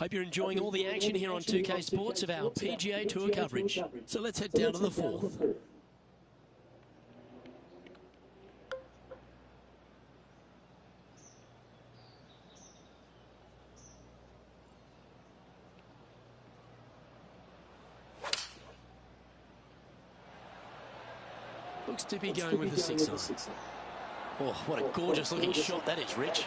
Hope you're enjoying all the action here on 2K Sports of our PGA Tour coverage. So let's head down to the fourth. Looks to be going with the 6-iron. Oh, what a gorgeous looking shot that is, Rich.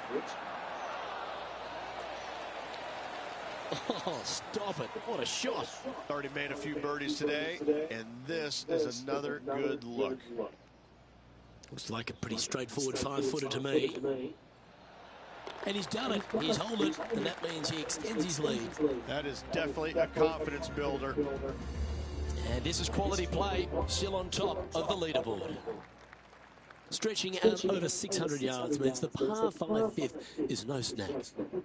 Oh, stop it. What a shot. Already made a few birdies today, and this is another good look. Looks like a pretty straightforward 5-footer to me. And he's done it. He's holed it, and that means he extends his lead. That is definitely a confidence builder. And this is quality play, still on top of the leaderboard. Stretching out over 600 yards means the par 5 fifth is no snack.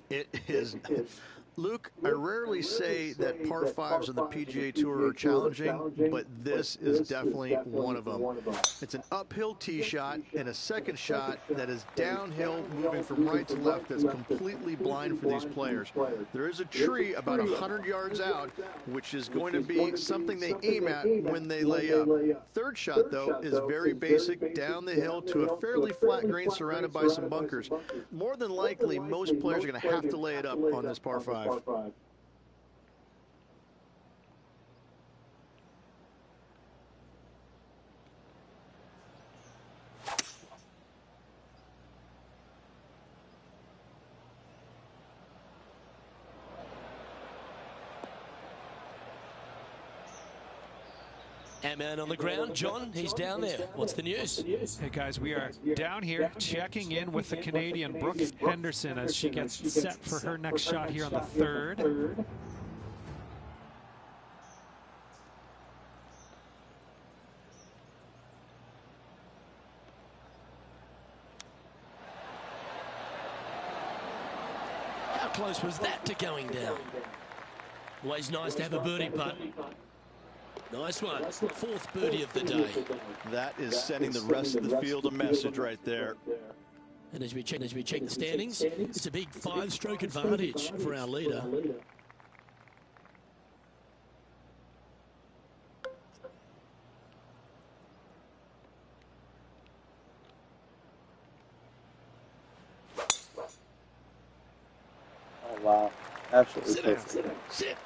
It is. Luke, I rarely say that par 5s on the PGA Tour are challenging, but this is definitely one of them. It's an uphill tee shot and a second shot that is downhill, moving from right to left, that's completely blind for these players. There is a tree about 100 yards out, which is going to be something they aim at when they lay up. Third shot, though, is very basic, down the hill to a fairly flat green surrounded by some bunkers. More than likely, most players are going to have to lay it up on this par 5. Our man on the ground, John, he's down there. What's the news? Hey guys, we are down here checking in with the Canadian Brooke Henderson as she gets set for her next shot here on the third. How close was that to going down? Always nice to have a birdie putt. Nice one. Fourth birdie of the day. That is sending the rest of the field a message right there. And as we check the standings, it's a big 5-stroke advantage for our leader. Oh, wow. Absolutely. Sit down. Sit.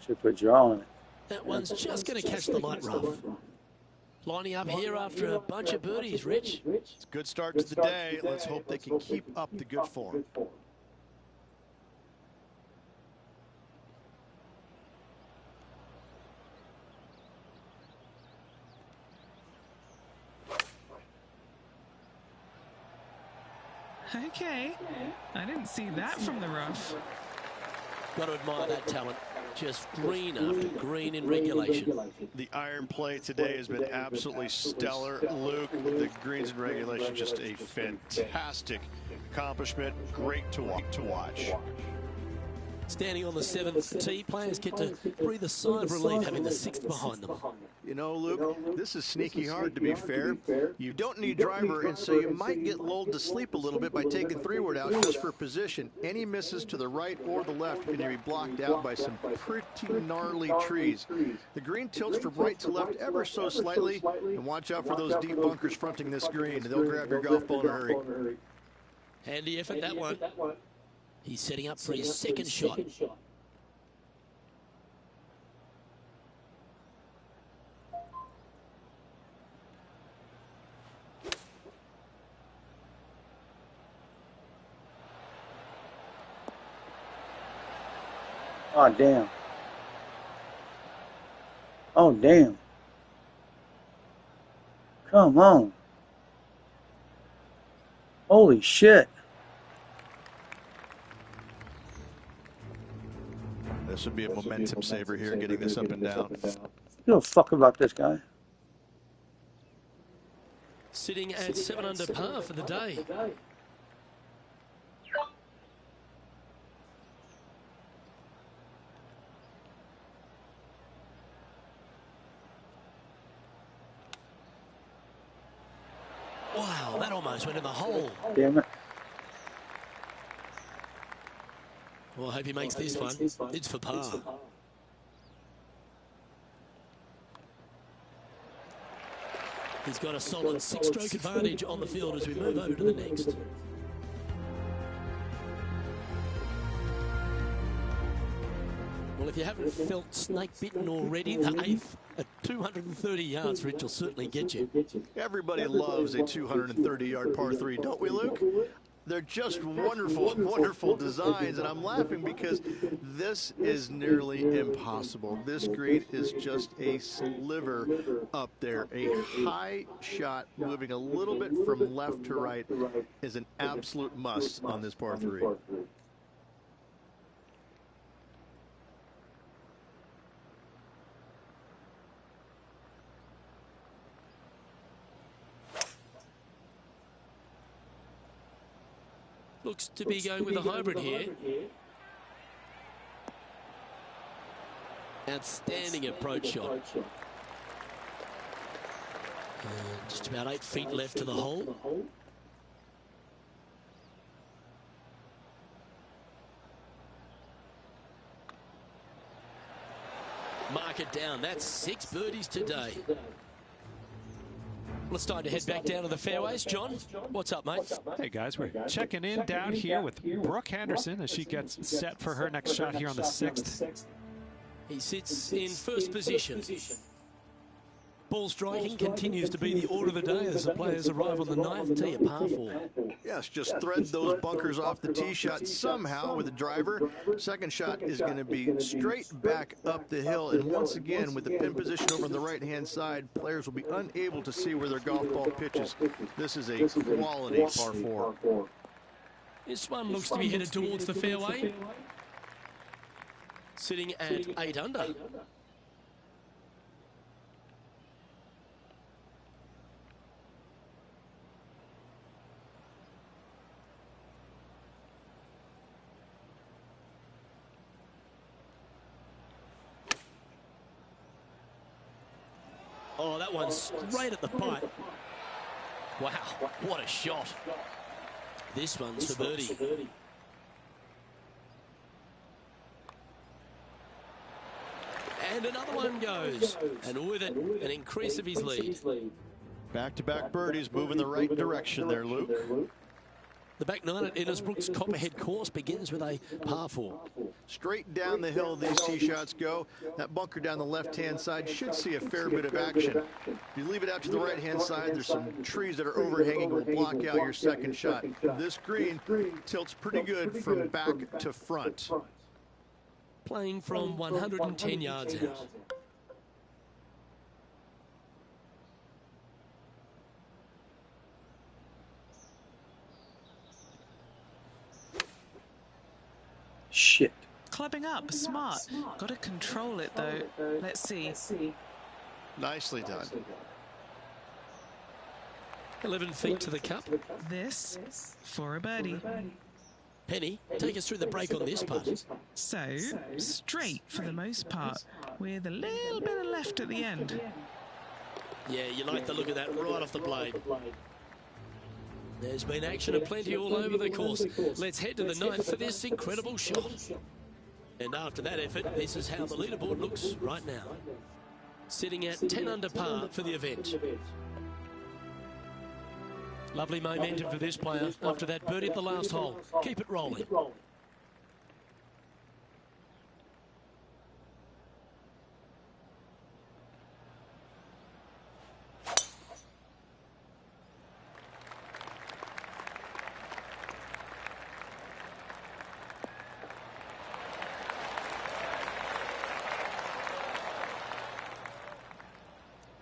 Should put draw on it. That one's just going to catch the light rough. Lining up here after a bunch of birdies, Rich. It's a good start to the day. Let's hope they can keep up the good form. Okay, I didn't see that from the rough. Got to admire that talent. Just green after green in regulation. The iron play today has been absolutely stellar. Luke, the greens in regulation, just a fantastic accomplishment. Great to watch. Standing on the 7th tee, players get to breathe a sigh of relief having the 6th behind them. You know, Luke, this is sneaky hard, to be fair. You don't need driver, and so you might get lulled to sleep a little bit by taking 3-wood out just for position. Any misses to the right or the left are going to be blocked out by some pretty gnarly trees. The green tilts from right to left ever so slightly, and watch out for those deep bunkers fronting this green. They'll grab your golf ball in a hurry. Handy effort, that one. He's setting up for his second shot. Oh, damn. Oh, damn. Come on. Holy shit. This would be a momentum saver here, getting this up and down. You don't fuck about this guy. Sitting at 7 under par for the day. Wow, that almost went in the hole. Damn it. Well, I hope he makes this one. It's for par. He's got a solid 6-stroke advantage on the field as we move over to the next. Well, if you haven't felt snake bitten already, the 8th at 230 yards, Rich, will certainly get you. Everybody loves a 230-yard par 3, don't we, Luke? They're just wonderful, wonderful designs, and I'm laughing because this is nearly impossible. This green is just a sliver up there. A high shot moving a little bit from left to right is an absolute must on this par 3. Looks to be going with a hybrid here. Outstanding approach shot. Just about 8 feet left to the hole. Mark it down. That's 6 birdies today. Well, it's time to head back down to the fairways. John, what's up, mate? Hey, guys, we're checking in down here with Brooke Henderson as she gets set for her next shot here on the 6th. He sits in first position. Ball striking continues to be the order of the day as the players arrive on the 9th tee, a par 4. Yes, just thread those bunkers off the tee shot somehow with the driver. Second shot is going to be straight back up the hill. And once again, with the pin position over on the right-hand side, players will be unable to see where their golf ball pitches. This is a quality par 4. This one looks to be headed towards the fairway. Sitting at 8 under. Oh, that one's straight at the pipe. Wow, what a shot. This one's for birdie. And another one goes. And with it, an increase of his lead. Back-to-back birdies moving the right direction there, Luke. The back 9 at Innisbrook's Copperhead course begins with a par 4. Straight down the hill these tee shots go. That bunker down the left-hand side should see a fair bit of action. If you leave it out to the right-hand side, there's some trees that are overhanging will block out your second shot. This green tilts pretty good from back to front. Playing from 110 yards out. Shit. Clubbing up, smart. Got to control it though. Let's see. Nicely done. 11 feet to the cup. This for a birdie. Penny, take us through the break on this putt. So, straight for the most part, with a little bit of left at the end. Yeah, you like the look of that right off the blade. There's been action aplenty all over the course. Let's head to the 9th for this incredible shot. And after that effort, this is how the leaderboard looks right now. Sitting at 10 under par for the event. Lovely momentum for this player after that birdie at the last hole. Keep it rolling.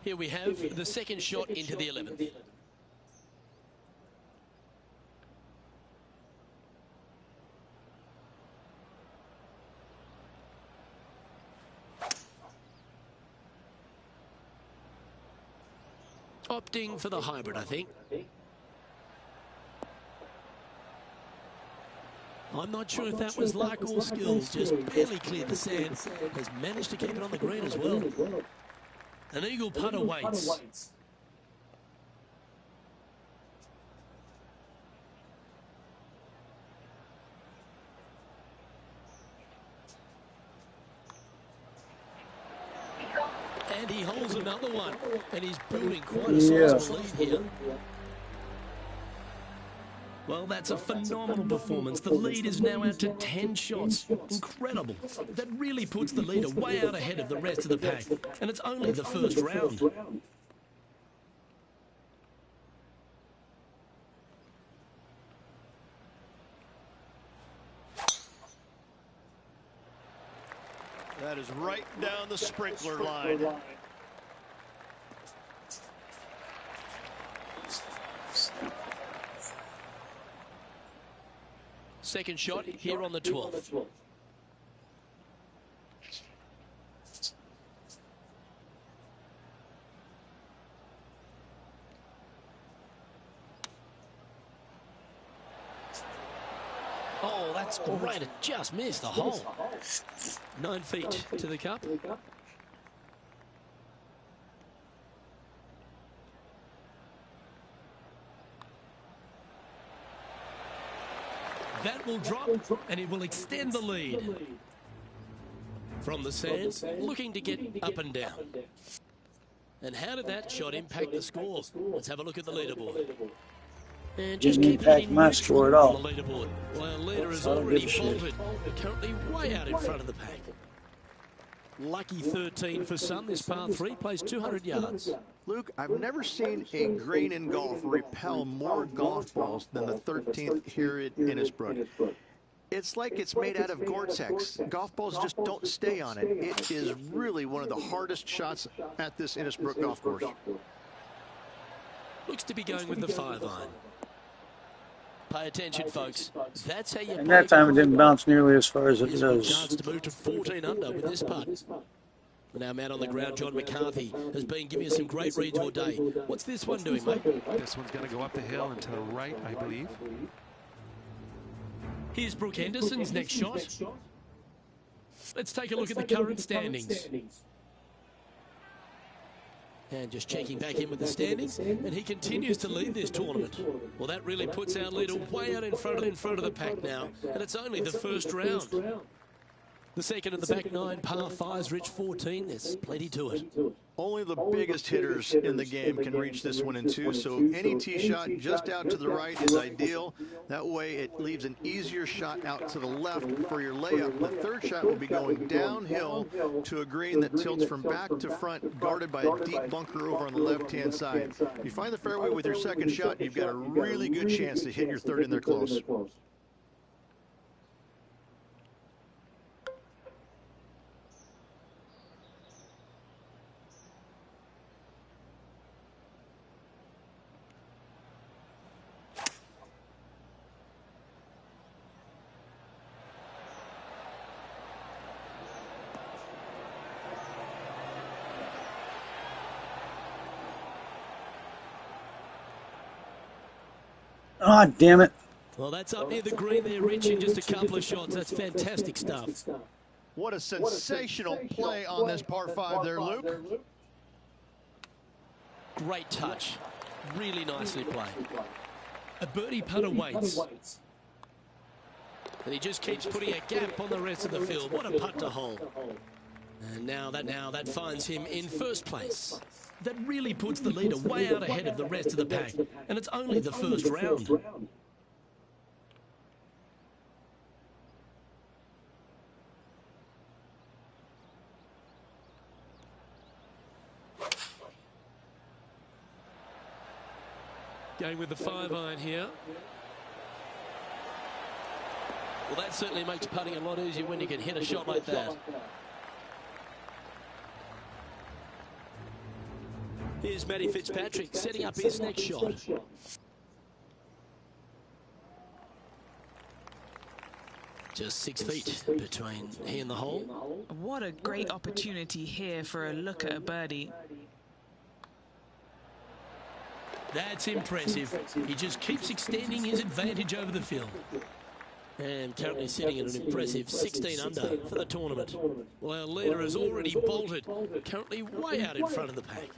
Here we have the second shot into the 11th. Opting for the hybrid, I think. I'm not sure if that was luck or skills. Just barely cleared the sand. Has managed to keep it on the green as well. An eagle putt awaits. And he holds another one. And he's building quite a sizable lead here. Well, that's a phenomenal performance. The lead is now out to 10 shots. Incredible. That really puts the leader way out ahead of the rest of the pack. And it's only the first round. That is right down the sprinkler line. Second shot here on the 12th. Oh, that's great. It just missed the hole. 9 feet to the cup. That will drop, and it will extend the lead. From the sand, looking to get up and down. And how did that shot impact the score? Let's have a look at the leaderboard. And just Didn't keep it impact in my neutral score at all. on the leaderboard. Well, leader is I don't already give a shit. bolted, currently way out in front of the pack. Lucky 13 for Sun. This par 3 plays 200 yards. Luke, I've never seen a green in golf repel more golf balls than the 13th here at Innisbrook. It's like it's made out of Gore-Tex. Golf balls just don't stay on it. It is really one of the hardest shots at this Innisbrook golf course. Looks to be going with the 5-iron. Pay attention, folks. That's how you And play that time it golf. didn't bounce nearly as far as it He's got a does. chance to move to 14 under with this putt. And our man on the ground, John McCarthy, has been giving us some great reads all day. What's this one doing, mate? This one's going to go up the hill and to the right, I believe. Here's Brooke Henderson's next shot. Let's take a look at the current standings. And just checking back in with the standings, and he continues to lead this tournament. Well, that really puts our leader way out in front of the pack now, and it's only the first round. The second of the back 9 par 5s, Rich 14. There's plenty to it. Only the biggest hitters in the game can reach this one in 2, so any tee shot just out to the right is ideal. That way it leaves an easier shot out to the left for your layup. The third shot will be going downhill to a green that tilts from back to front, guarded by a deep bunker over on the left-hand side. If you find the fairway with your second shot, you've got a really good chance to hit your third in there close. Oh, damn it. Well, that's up near the green there, Rich, in just a couple of shots. That's fantastic stuff. What a sensational play on this par 5 there, Luke. Great touch. Really nicely played. A birdie putt awaits. And he just keeps putting a gap on the rest of the field. What a putt to hole. And now that finds him in first place. That really puts the leader way out ahead of the rest of the pack. And it's only the first round. Going with the 5-iron here. Well, that certainly makes putting a lot easier when you can hit a shot like that. Here's Matty Fitzpatrick setting up his next shot. Just 6 feet between he and the hole. What a great opportunity here for a look at a birdie. That's impressive. He just keeps extending his advantage over the field. And currently sitting at an impressive 16 under for the tournament. Well, our leader has already bolted, currently way out in front of the pack.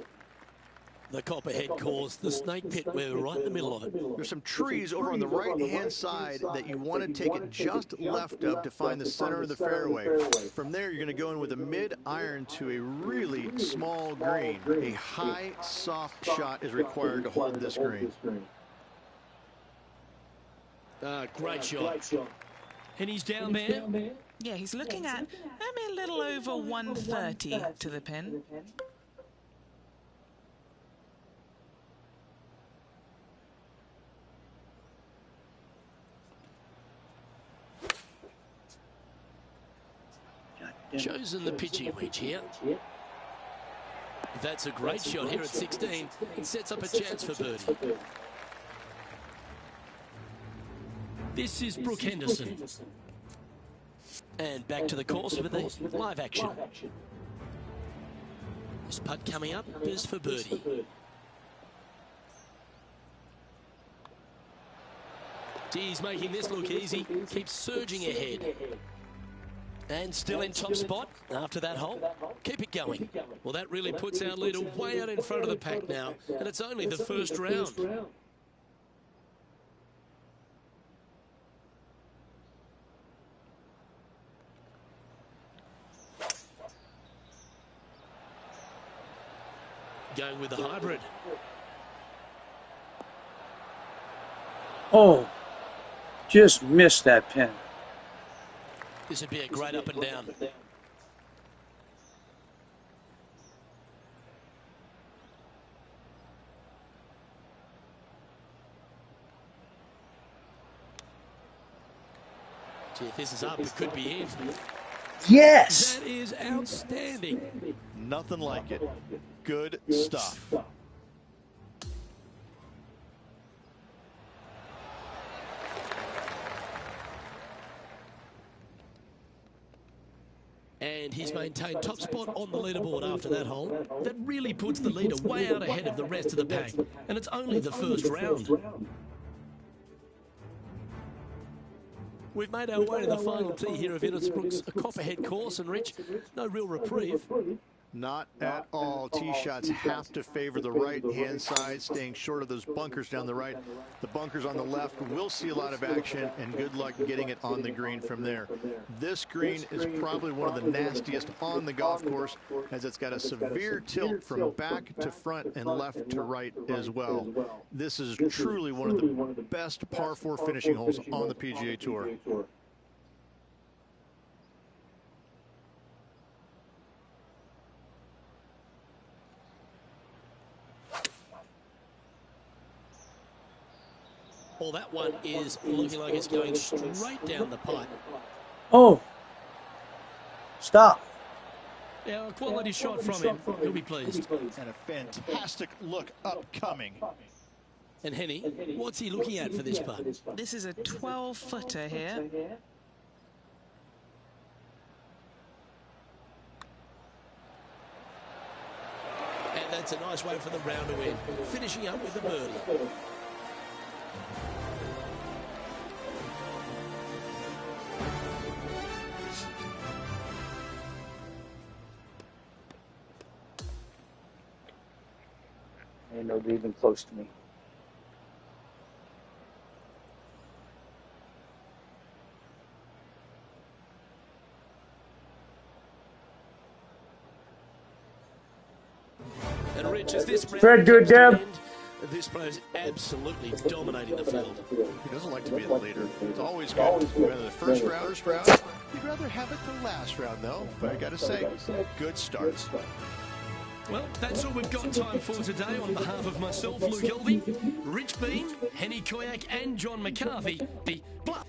The Copperhead course, the snake pit, we're right in the middle of it. There's some trees over on the right-hand side that you want to take it just left of to find the center of the fairway. From there, you're going to go in with a mid-iron to a really small green. A high, soft shot is required to hold this green. Great shot. And he's down there. Yeah, he's looking at maybe a little over 130 to the pin. Chosen the pitching wedge here. That's a great shot here at 16. It sets up a chance for birdie. This is Brooke Henderson. And back to the course with the live action. This putt coming up is for birdie. He's making this look easy. Keeps surging ahead. And still in top spot after that hole. Keep it going. Well, that really puts our leader way out in front of the pack now. And it's only the first round. Going with the hybrid. Oh, just missed that pin. This would be a great up and down. Gee, if this is up, it could be in. Yes! That is outstanding. Nothing like it. Good stuff. And he's maintained top spot on the leaderboard after that hole. That really puts the leader way out ahead of the rest of the pack. And it's only the first round. We've made our way to the final tee here of Innisbrook's Copperhead course, and Rich, no real reprieve. Not at all. Tee shots have to favor the right-hand side, staying short of those bunkers down the right. The bunkers on the left will see a lot of action, and good luck getting it on the green from there. This green is probably one of the nastiest on the golf course, as it's got a severe tilt from back to front and left to right as well. This is truly one of the best par 4 finishing holes on the PGA Tour. Well, that one is looking like it's going straight down the pipe. Oh, stop. Yeah, a quality shot from him. He'll be pleased. And a fantastic look upcoming. And Henny, what's he looking at for this putt? This is a 12-footer here. And that's a nice way for the round to end. Finishing up with a birdie. Ain't nobody even close to me. And Rich, as this round Fred, do it, Deb. This player's absolutely dominating the field. He doesn't like to be the leader. It's always good. Whether the first round, he'd rather have it the last round, though. But I got to say, good start. Well, that's all we've got time for today. On behalf of myself, Luke Elvey, Rich Bean, Henny Koyak and John McCarthy, the plus,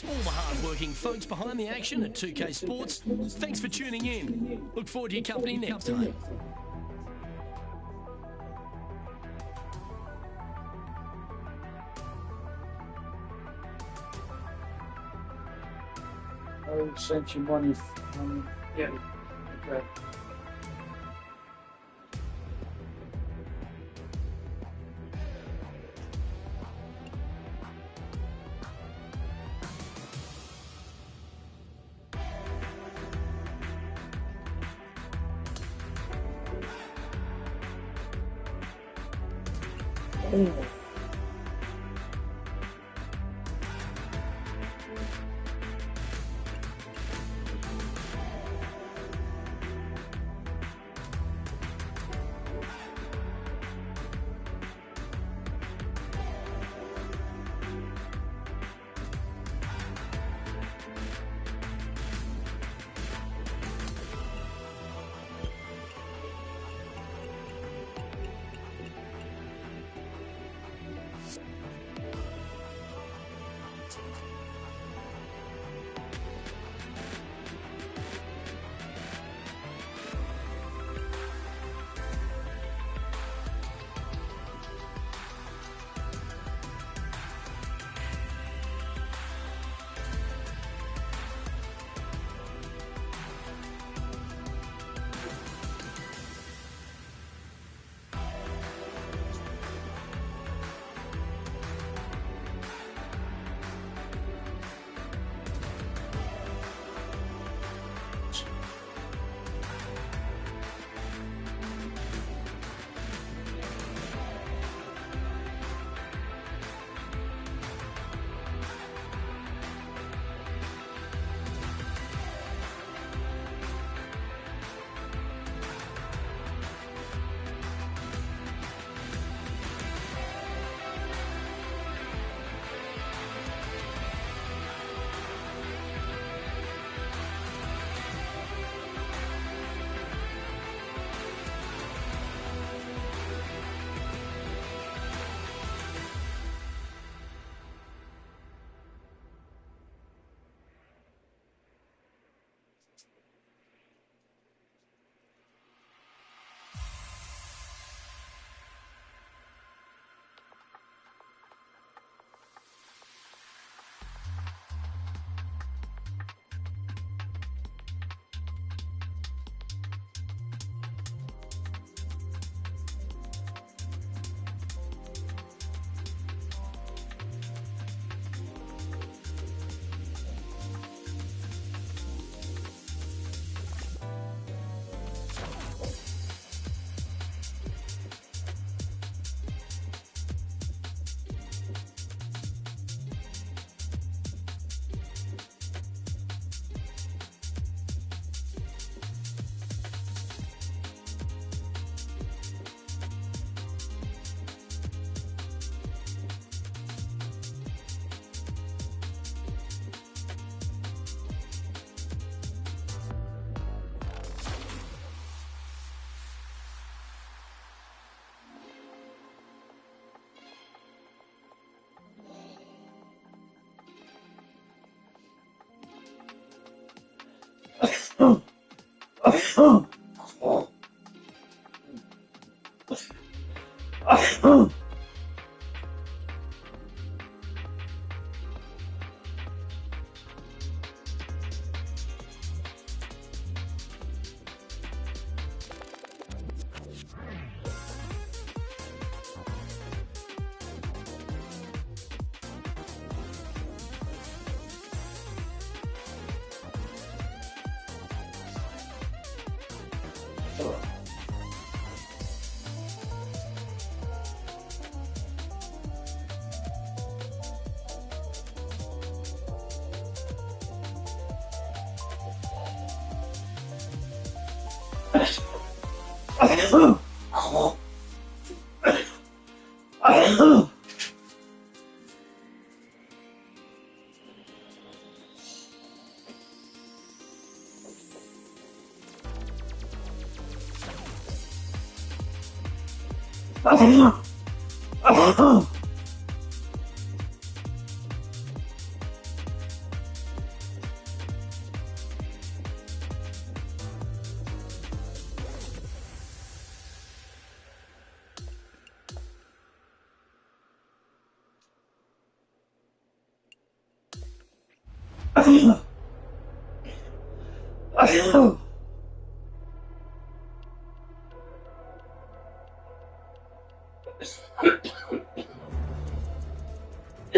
all the hard-working folks behind the action at 2K Sports. Thanks for tuning in. Look forward to your company next time. I sent you money. Yeah. Okay.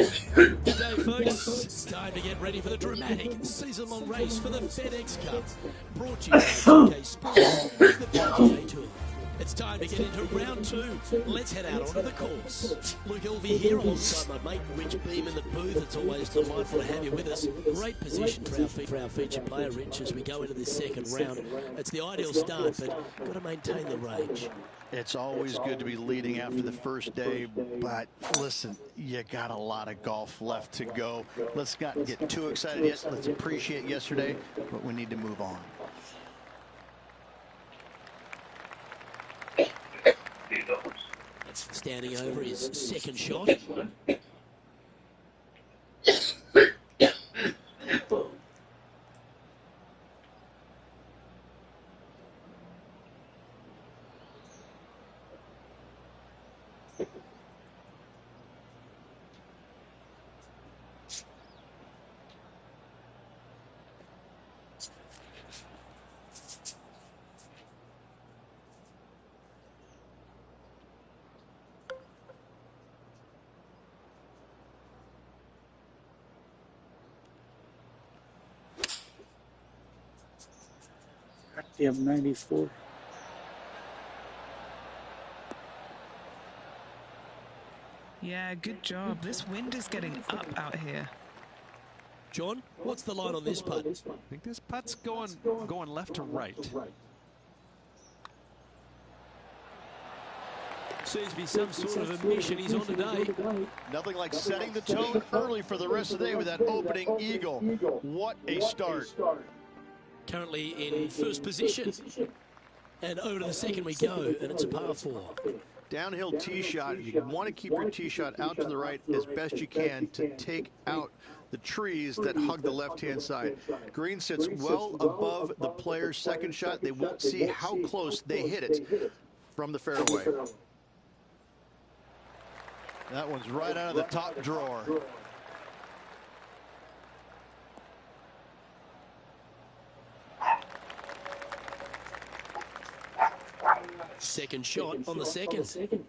Today, folks, it's time to get ready for the dramatic season-long race for the FedEx Cup. Brought to you by PGA Sports, the PGA Tour. It's time to get into round two. Let's head out onto the course. Luke Elvey here alongside my mate Rich Beam in the booth. It's always delightful to have you with us. Great position for our featured player, Rich, as we go into this second round. It's the ideal start, but got to maintain the range. It's always good to be leading after the first day, but listen, you got a lot of golf left to go. Let's not get too excited yet. Let's appreciate yesterday, but we need to move on. That's standing over his second shot. You have 94. Yeah, good job. This wind is getting up out here. John, what's the line on this putt? I think this putt's going left to right. Seems to be some sort of a mission he's on today. Nothing like setting the tone early for the rest of the day with that opening eagle. What a start. Currently in first position. And over to the second we go, and it's a par 4. Downhill tee shot. You want to keep your tee shot out to the right as best you can to take out the trees that hug the left-hand side. Green sits well above the player's second shot. They won't see how close they hit it from the fairway. That one's right out of the top drawer. Second shot on the second. Smoky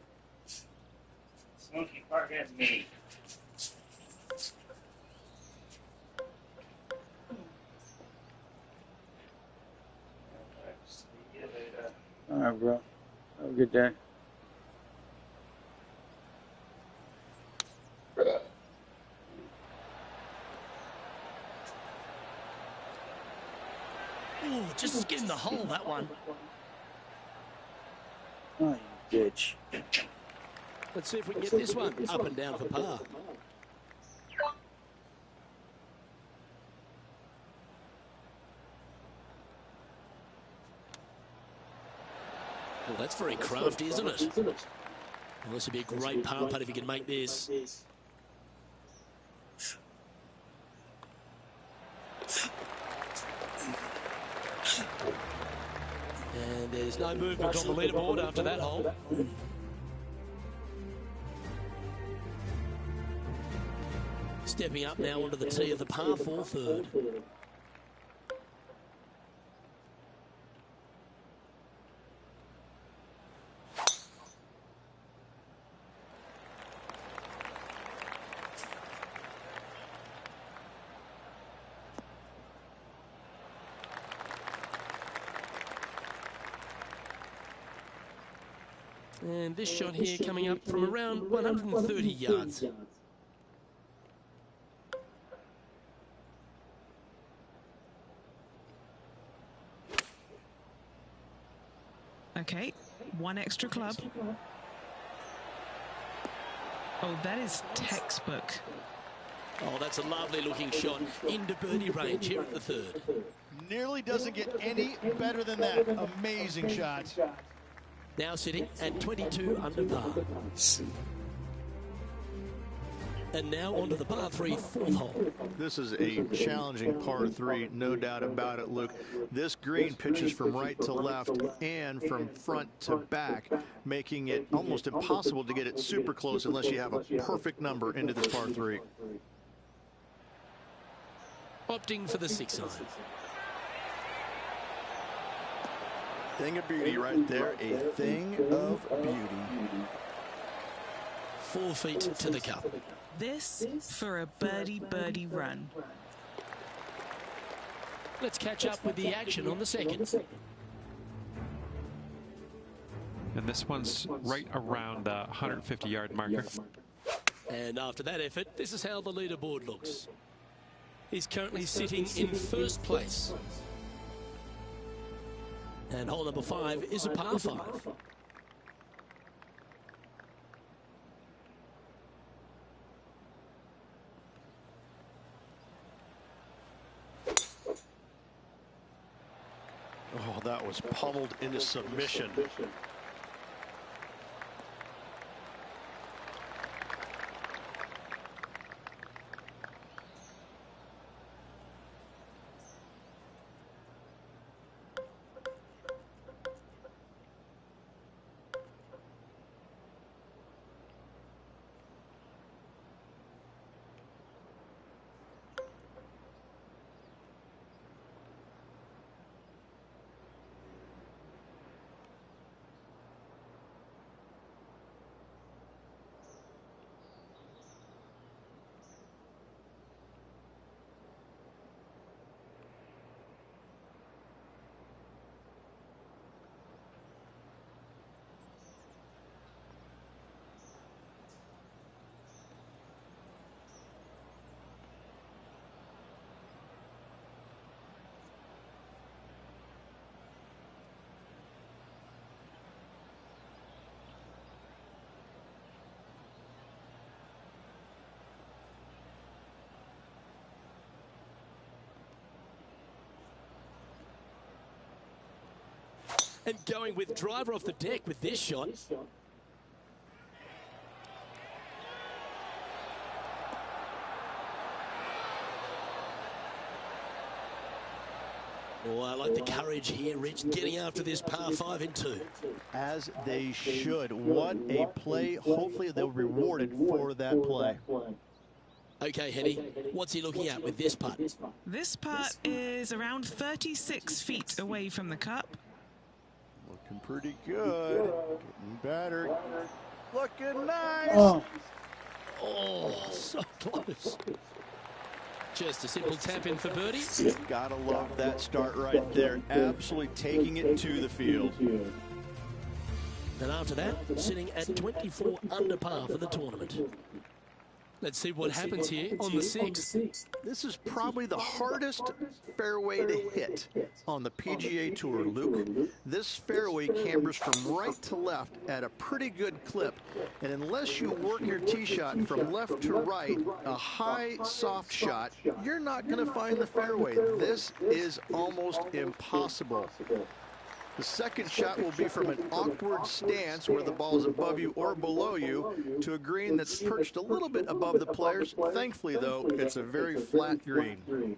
Park has me. All right, bro. Have a good day. Ooh, just get in the hole, that one. Oh, you bitch. Let's see if we can get this one up and down for par. Well, that's very crafty, isn't it? Well, this would be a great par putt if you can make this. And there's no movement on the leaderboard after that hole. Stepping up now onto the tee of the par 4 third. And this shot here coming up from around 130 yards. Okay, one extra club. Oh, that is textbook. Oh, that's a lovely looking shot into birdie range here at the third. Nearly doesn't get any better than that. Amazing shot. Now sitting at 22 under par. And now onto the par 3 fourth hole. This is a challenging par 3, no doubt about it, Luke. This green pitches from right to left and from front to back, making it almost impossible to get it super close unless you have a perfect number into this par 3. Opting for the 6 iron. Thing of beauty right there, a thing of beauty. 4 feet to the cup. This for a birdie run. Let's catch up with the action on the second. And this one's right around the 150-yard marker. And after that effort, this is how the leaderboard looks. He's currently sitting in first place. And hole number 5 is a par 5. Oh, that was pummeled into submission. And going with driver off the deck with this shot. Oh, I like the courage here, Rich, getting after this par 5 in 2. As they should. What a play. Hopefully they'll be rewarded for that play. Okay, Henny, what's he looking at with this putt? This putt is around 36 feet away from the cup. Looking pretty good. Getting better. Looking nice. Oh, so close. Just a simple tap in for birdie. Gotta love that start right there. Absolutely taking it to the field. And after that, sitting at 24 under par for the tournament. Let's see what happens here on the 6th. This is probably the hardest fairway to hit on the PGA Tour, Luke. This fairway cambers from right to left at a pretty good clip. And unless you work your tee shot from left to right, a high, soft shot, you're not going to find the fairway. This is almost impossible. The second shot will be from an awkward stance where the ball is above you or below you to a green that's perched a little bit above the players. Thankfully, though, it's a very flat green.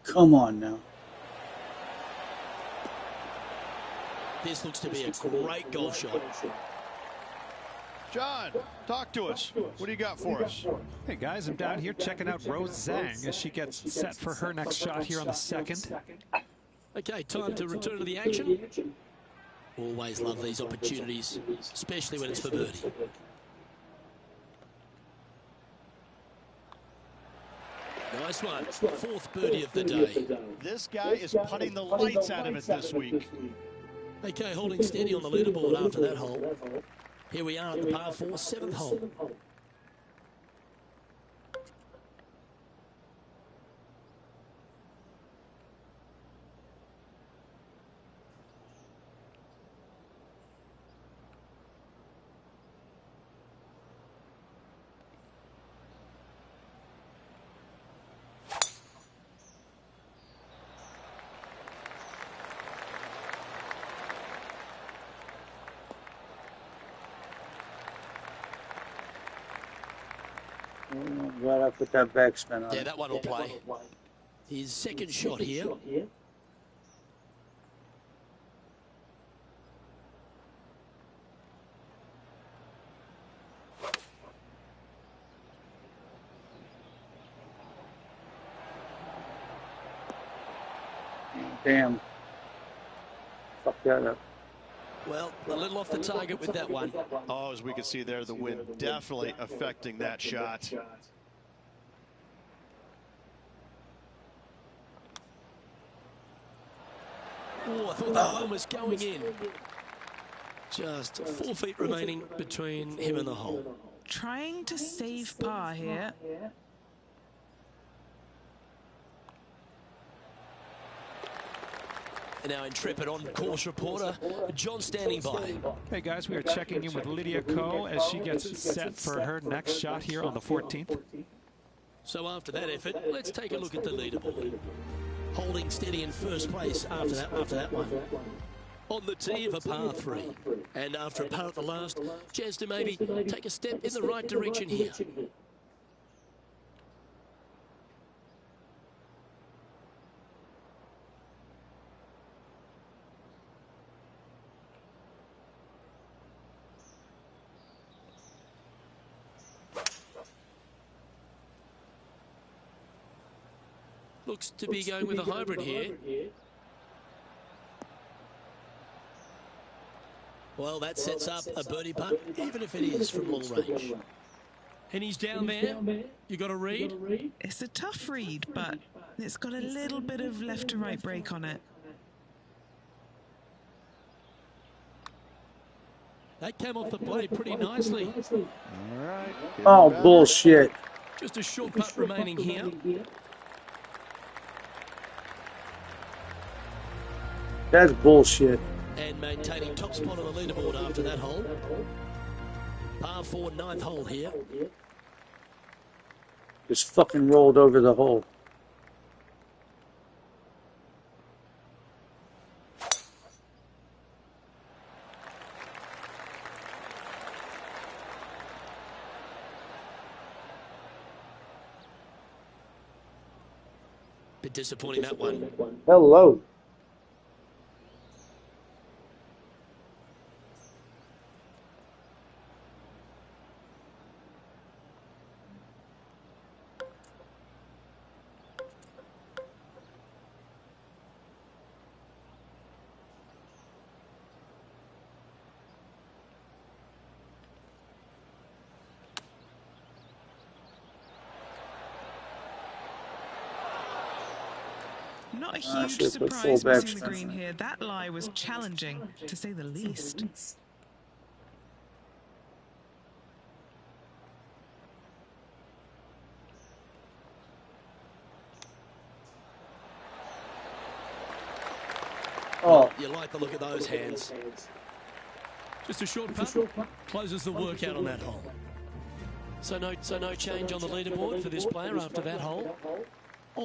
Come on now. This looks to be a great golf shot. John, talk to us. What do you got for us? Hey guys, I'm down here checking out Rose Zhang as she gets set for her next shot here on the 2nd. Okay, time to return to the action. Always love these opportunities, especially when it's for birdie. Nice one. 4th birdie of the day. This guy is putting the lights out of it this week. Okay, holding steady on the leaderboard after that hole. Here we are at the par 4, 7th hole. Glad I put that backspin on. Yeah, that one will play. His second shot here. Damn. Fuck that up. Well, a little off the target with that one. Oh, as we can see there, the wind definitely affecting that shot. Oh, I thought that one was going in. Just 4 feet remaining between him and the hole. Trying to save par here. And now intrepid on-course reporter, John standing by. Hey guys, we are checking in with Lydia Ko as she gets it set for her next shot here on the 14th. So after that effort, let's take a look at the leaderboard. Holding steady in first place after that one. On the tee of a par 3. And after a par at the last, chance to maybe take a step in the right direction here. Looks to be going with a hybrid here. Well, that sets up a birdie putt, even if it is from long range. And he's down there. You got a read? It's a tough read, but it's got a little bit of left to right break on it. That came off the blade pretty nicely. All right. Oh, bullshit. Just a short putt remaining here. That's bullshit. And maintaining top spot on the leaderboard after that hole. Par 4, 9th hole here. Just fucking rolled over the hole. Bit disappointing, that one. Hello. Not a huge surprise missing the green here. That lie was challenging, to say the least. Oh, You like the look of those hands. Just a short putt. Closes the work out on that hole. So no change on the leaderboard for this player after that hole.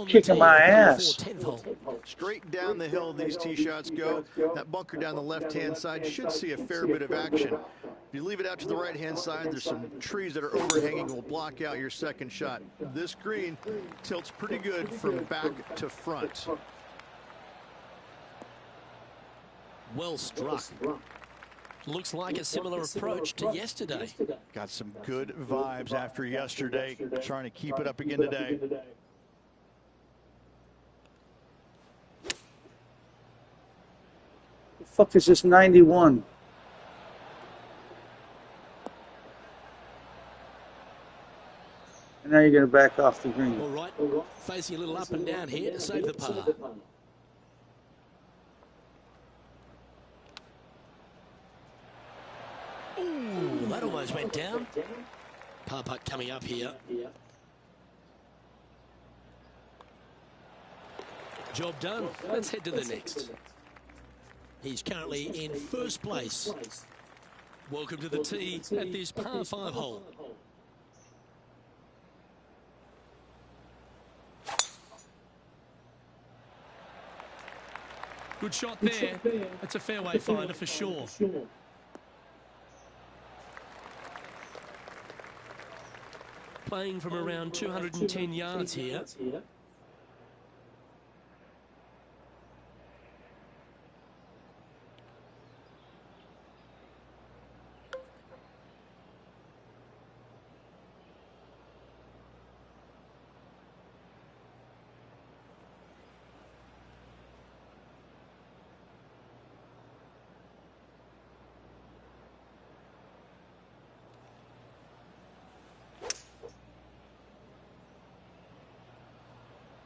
kicking my ass. 10th hole. Straight down the hill these tee shots go. That bunker down the left-hand side should see a fair bit of action. If you leave it out to the right-hand side, there's some trees that are overhanging will block out your second shot. This green tilts pretty good from back to front. Well struck. Looks like a similar approach to yesterday. Got some good vibes after yesterday. Trying to keep it up again today. The fuck is this 91? And now you're going to back off the green. All right, facing a little up and down here to save the par. Ooh, that almost went down. Par putt coming up here. Job done. Let's head to the next. He's currently in first place. Welcome to the tee at this par 5 hole. Good shot there. That's a fairway finder for sure. Playing from around 210 yards here.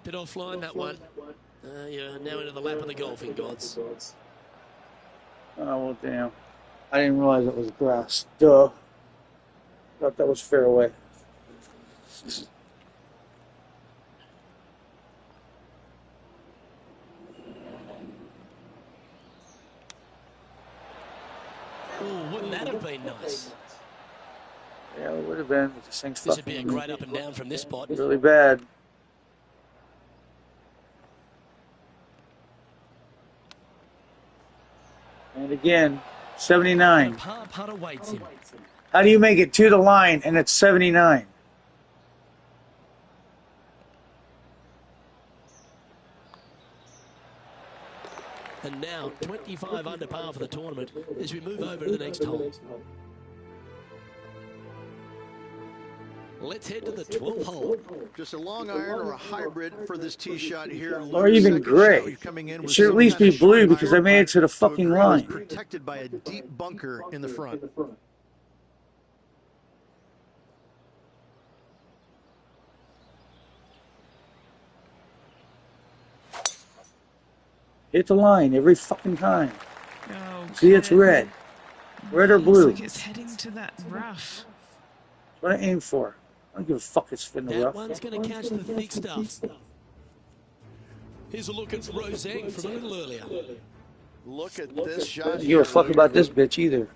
Bit offline, that one. You're now into the lap of the golfing gods. Oh, well, damn. I didn't realize it was grass. Duh. Thought that was fairway. Oh, wouldn't that have been nice? Yeah, it would have been. But this thing's This would be a fucking great up and down from this spot. really bad. And again, 79. A par putt awaits him. How do you make it to the line and it's 79? And now 25 under par for the tournament as we move over to the next hole. Let's head to the 12th hole. Just a long iron or a hybrid for this tee shot here. Or even gray. It should at least be blue because I made it to the fucking line. Protected by a deep bunker in the front. Hit the line every fucking time. Oh, See, it's red. Red or blue. Looks like it's heading to that rough. That's what I aim for. I don't give a fuck it's in the That rough. one's going to catch the thick stuff. Here's a look at Roseng from a little earlier. Look at this shot. I don't give a fuck about this bitch either.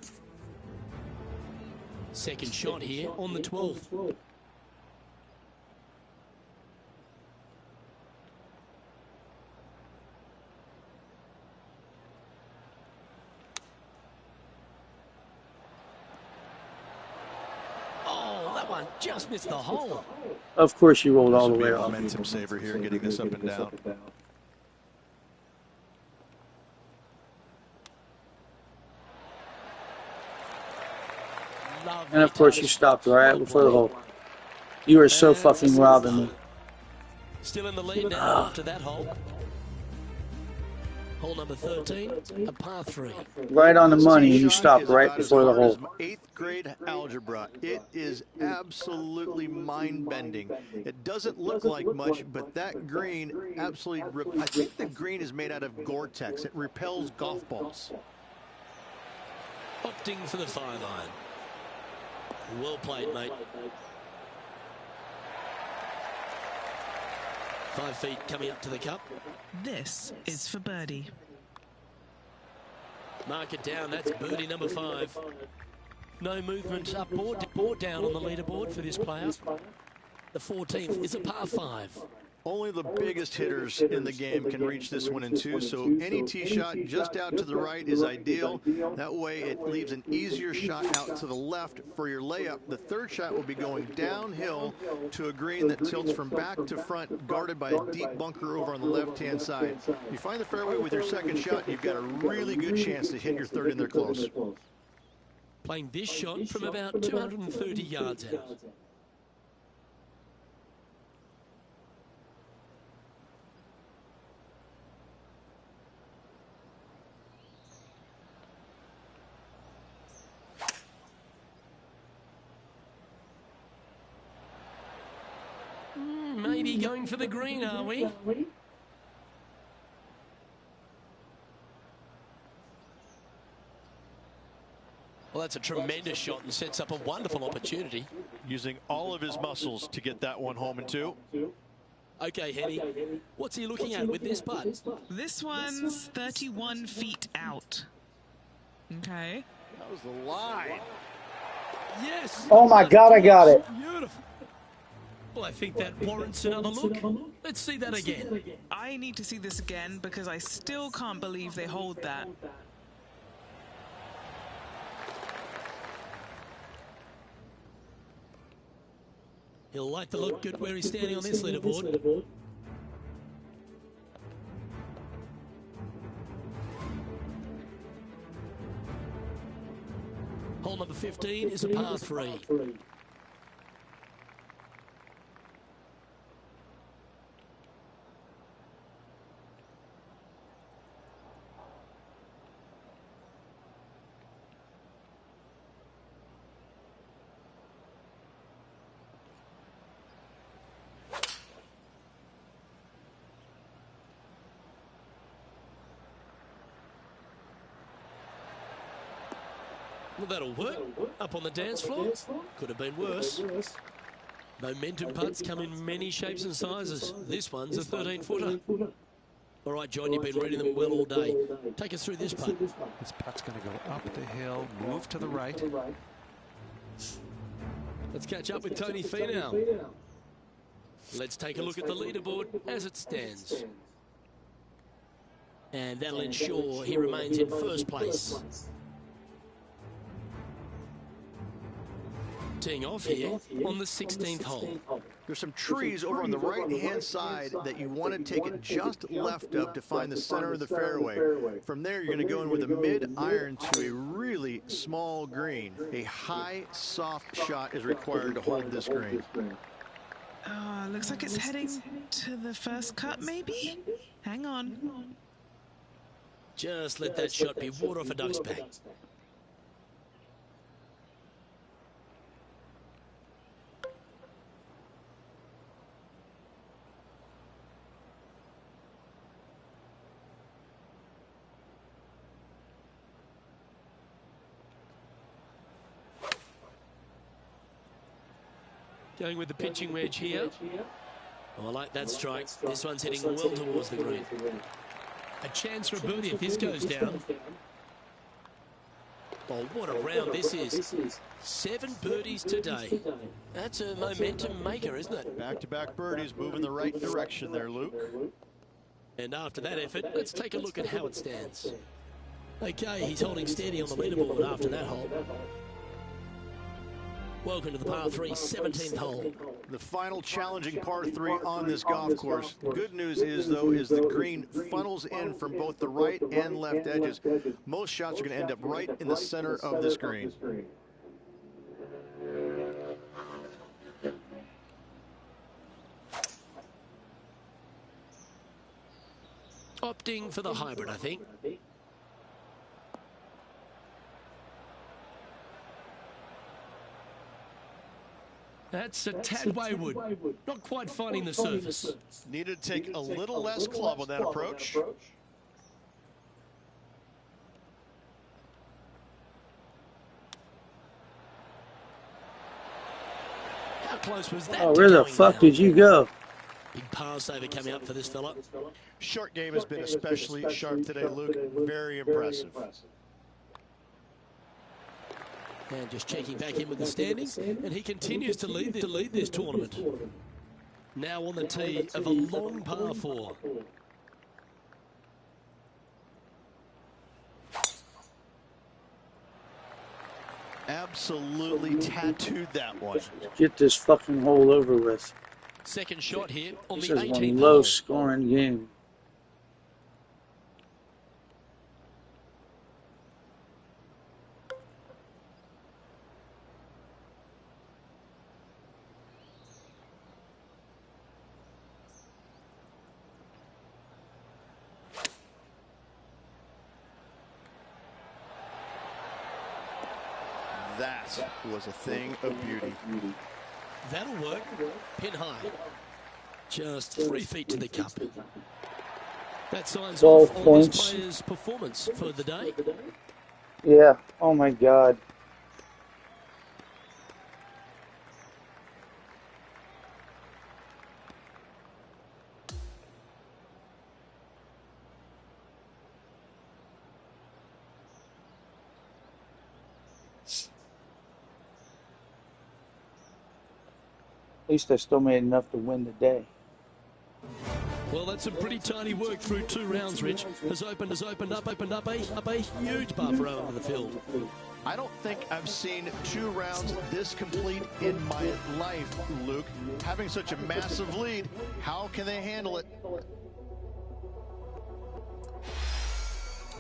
Second shot here on the 12th. Oh, that one just missed the hole. Of course you rolled all the This way will be a off. momentum saver here, getting this up and down. And of course you stopped right before the hole. You are so fucking robbing me. Still in the lead now after that hole. Hole number 13, a par 3. Right on the money and you stopped right before the hole. 8th grade algebra. It is absolutely mind-bending. It doesn't look like much, but that green absolutely... I think the green is made out of Gore-Tex. It repels golf balls. Opting for the 5-iron. Well played, mate. 5 feet coming up to the cup. This is for birdie. Mark it down. That's birdie number 5. No movement up or down on the leaderboard for this player. The 14th is a par 5. Only the biggest hitters in the game can reach this one in 2, so any tee shot just out to the right is ideal. That way it leaves an easier shot out to the left for your layup. The third shot will be going downhill to a green that tilts from back to front, guarded by a deep bunker over on the left-hand side. If you find the fairway with your second shot, you've got a really good chance to hit your third in there close. Playing this shot from about 230 yards out. Maybe going for the green, are we? Well, that's a tremendous shot and sets up a wonderful opportunity. Using all of his muscles to get that one home in 2. Okay, Henny, what's he looking at with this putt? This one's 31 feet out. Okay. That was the line. Yes! Oh my God, I got it. Beautiful. Well, I think that warrants another look. Let's see that again. I need to see this again because I still can't believe they hold that. He'll like to look good where he's standing on this leaderboard. Hole number 15 is a par 3. Well, that'll work. Up on the dance floor. Could have been worse. Momentum putts come in many shapes and sizes. This one's a 13-footer. All right, John, you've been reading them well all day. Take us through this putt. This putt's going to go up the hill, move to the right. Let's catch up with Tony Fee now. Let's take a look at the leaderboard as it stands. And that'll ensure he remains in first place. Teeing off here on the 16th hole. There's some trees over on the right-hand side that you want to take it just left of to find the center of the fairway. From there, you're going to go in with a mid-iron to a really small green. A high, soft shot is required to hold this green. Oh, looks like it's heading to the first cut, maybe? Hang on. Just let that shot be water off a duck's back. Going with the pitching wedge here. Oh, I like that strike. This one's heading well towards the green. A chance for a birdie if this goes down. Oh, what a round this is. 7 birdies today. That's a momentum maker, isn't it? Back-to-back birdies moving the right direction there, Luke. And after that effort, let's take a look at how it stands. Okay, he's holding steady on the leaderboard after that hole. Welcome to the par 3 17th hole. The final challenging par 3 on this golf course. Good news is, though, is the green funnels in from both the right and left edges. Most shots are going to end up right in the center of this green. Opting for the hybrid, I think. That's a tad wayward. Not quite finding the surface. Needed to take a little less club on that approach. How close was that? Oh, where the fuck did you go? Big par saver coming up for this fella. Short game has been especially sharp today, Luke. Very impressive. And just checking back in with the standings, and he continues to lead this tournament. Now on the tee of a long par 4. Absolutely tattooed that one. Get this fucking hole over with. Second shot here on This the is 18th one hole. low-scoring game. That was a thing of beauty. That'll work. Pin high. Just 3 feet to the cup. That signs 12 off on points. this player's performance for the day. Yeah. Oh my God. At least I still made enough to win the day. Well, that's some pretty tiny work through 2 rounds, Rich. Has opened up a huge par for over the field. I don't think I've seen 2 rounds this complete in my life, Luke. Having such a massive lead, how can they handle it?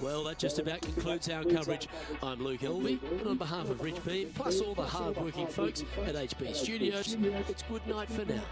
Well, that just about concludes our coverage. I'm Luke Elvey, and on behalf of Rich Beam, plus all the hard-working folks at HB Studios, it's good night for now.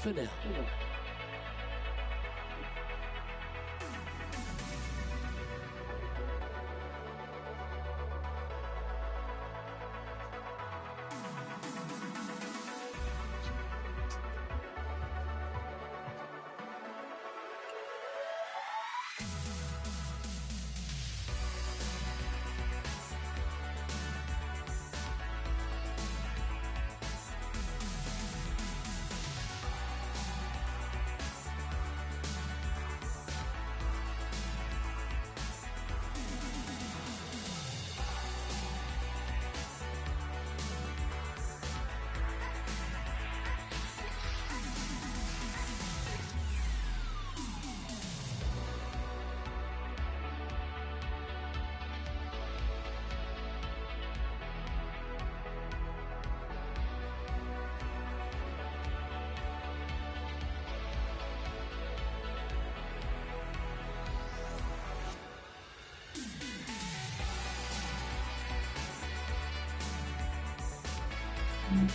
you.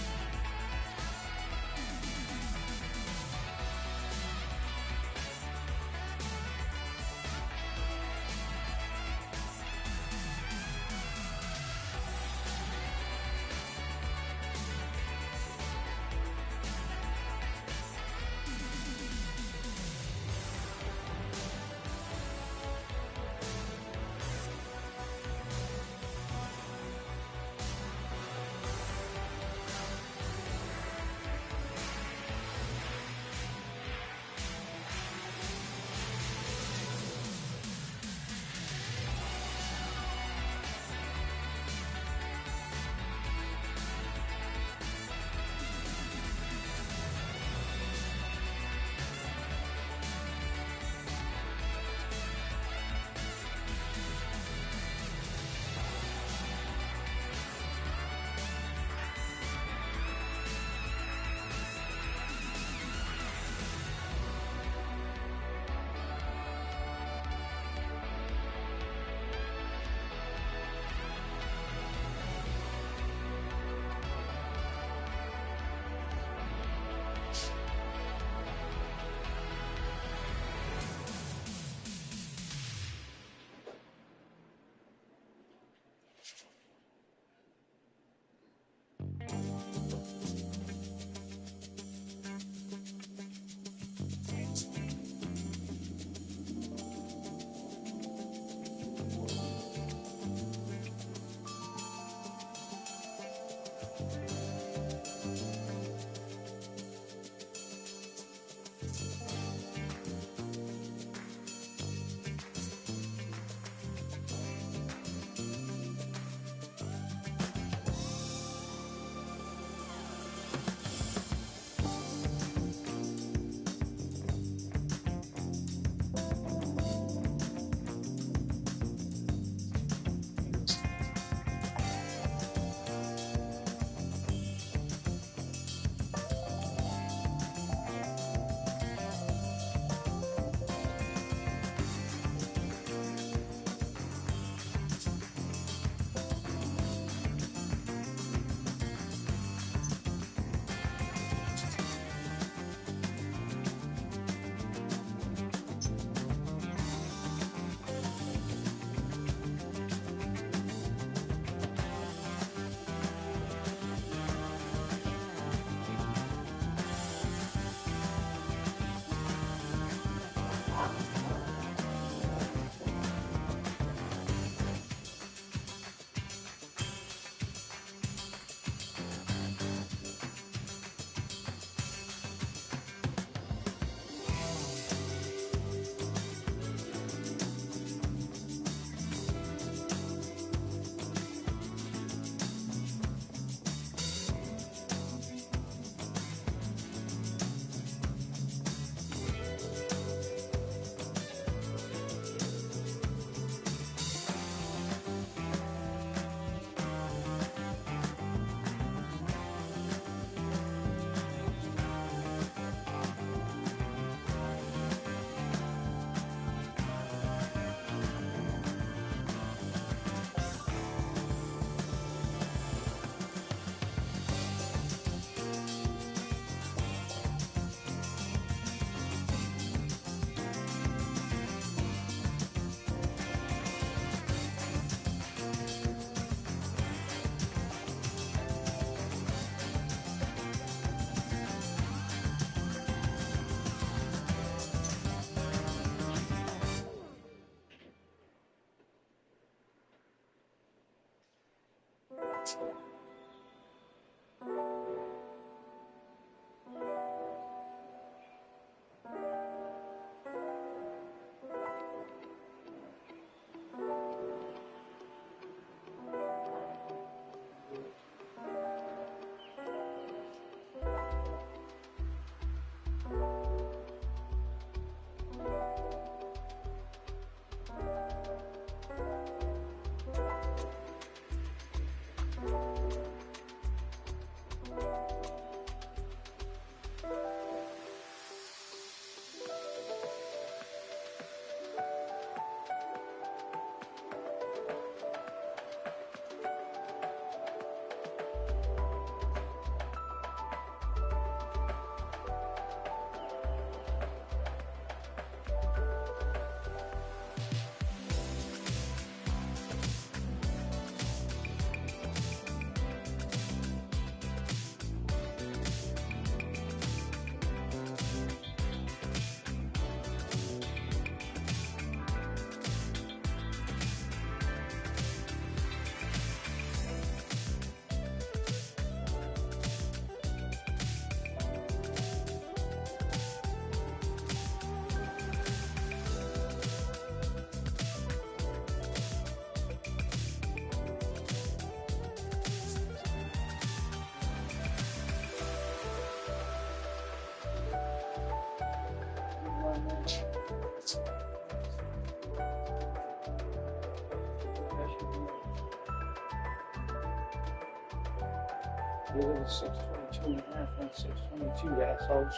Give it a 622 and a half and 622, assholes.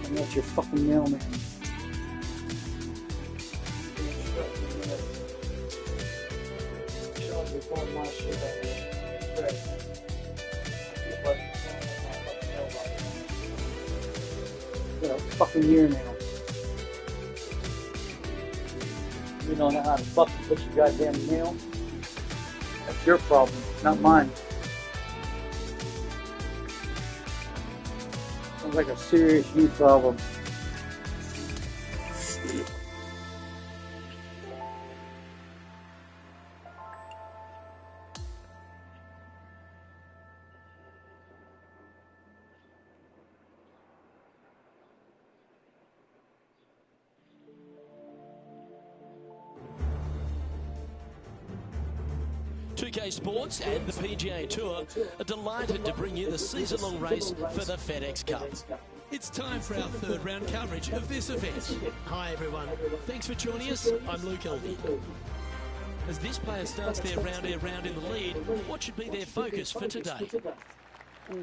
I'm not your fucking mailman. Before my shit fucking year now. You don't know how to fucking put your goddamn mail. That's your problem, not mine. Sounds like a serious you problem. PGA Sports and the PGA Tour are delighted to bring you the season-long race for the FedEx Cup. It's time for our third round coverage of this event. Hi everyone, thanks for joining us. I'm Luke Elvey. As this player starts their round in the lead, what should be their focus for today?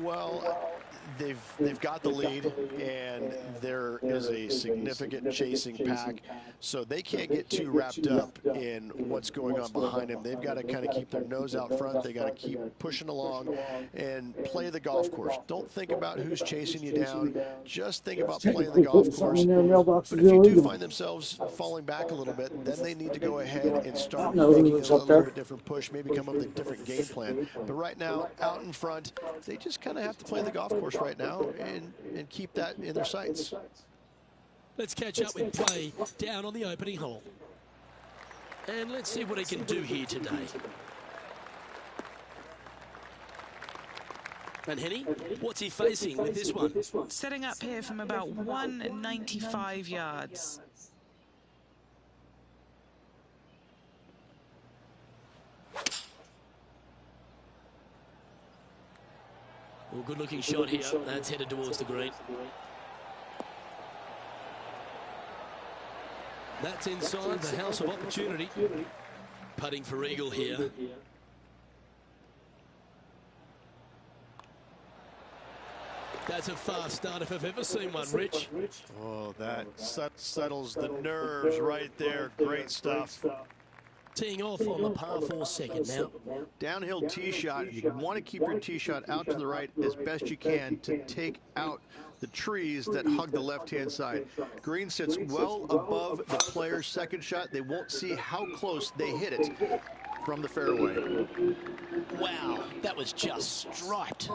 Well, they've got the lead, and there is a significant chasing pack, so they can't get too wrapped up in what's going on behind them. They've got to kind of keep their nose out front. They got to keep pushing along and play the golf course. Don't think about who's chasing you down. Just think about playing the golf course. But if you do find themselves falling back a little bit, then they need to go ahead and start making a little bit different push, maybe come up with a different game plan. But right now, out in front, they just kind of have to play the golf course right now and keep that in their sights. Let's catch up with play down on the opening hole. And let's see what he can do here today. And Henny, what's he facing with this one? Setting up here from about 195 yards. Well, good-looking shot here. That's headed towards the green. That's inside the house of opportunity. Putting for eagle here. That's a fast start if I've ever seen one, Rich. Oh, that settles the nerves right there. Great stuff. Teeing off on the par 4 second now. Downhill tee shot. You want to keep your tee shot out to the right as best you can to take out the trees that hug the left-hand side. Green sits well above the player's second shot. They won't see how close they hit it from the fairway. Wow, that was just striped.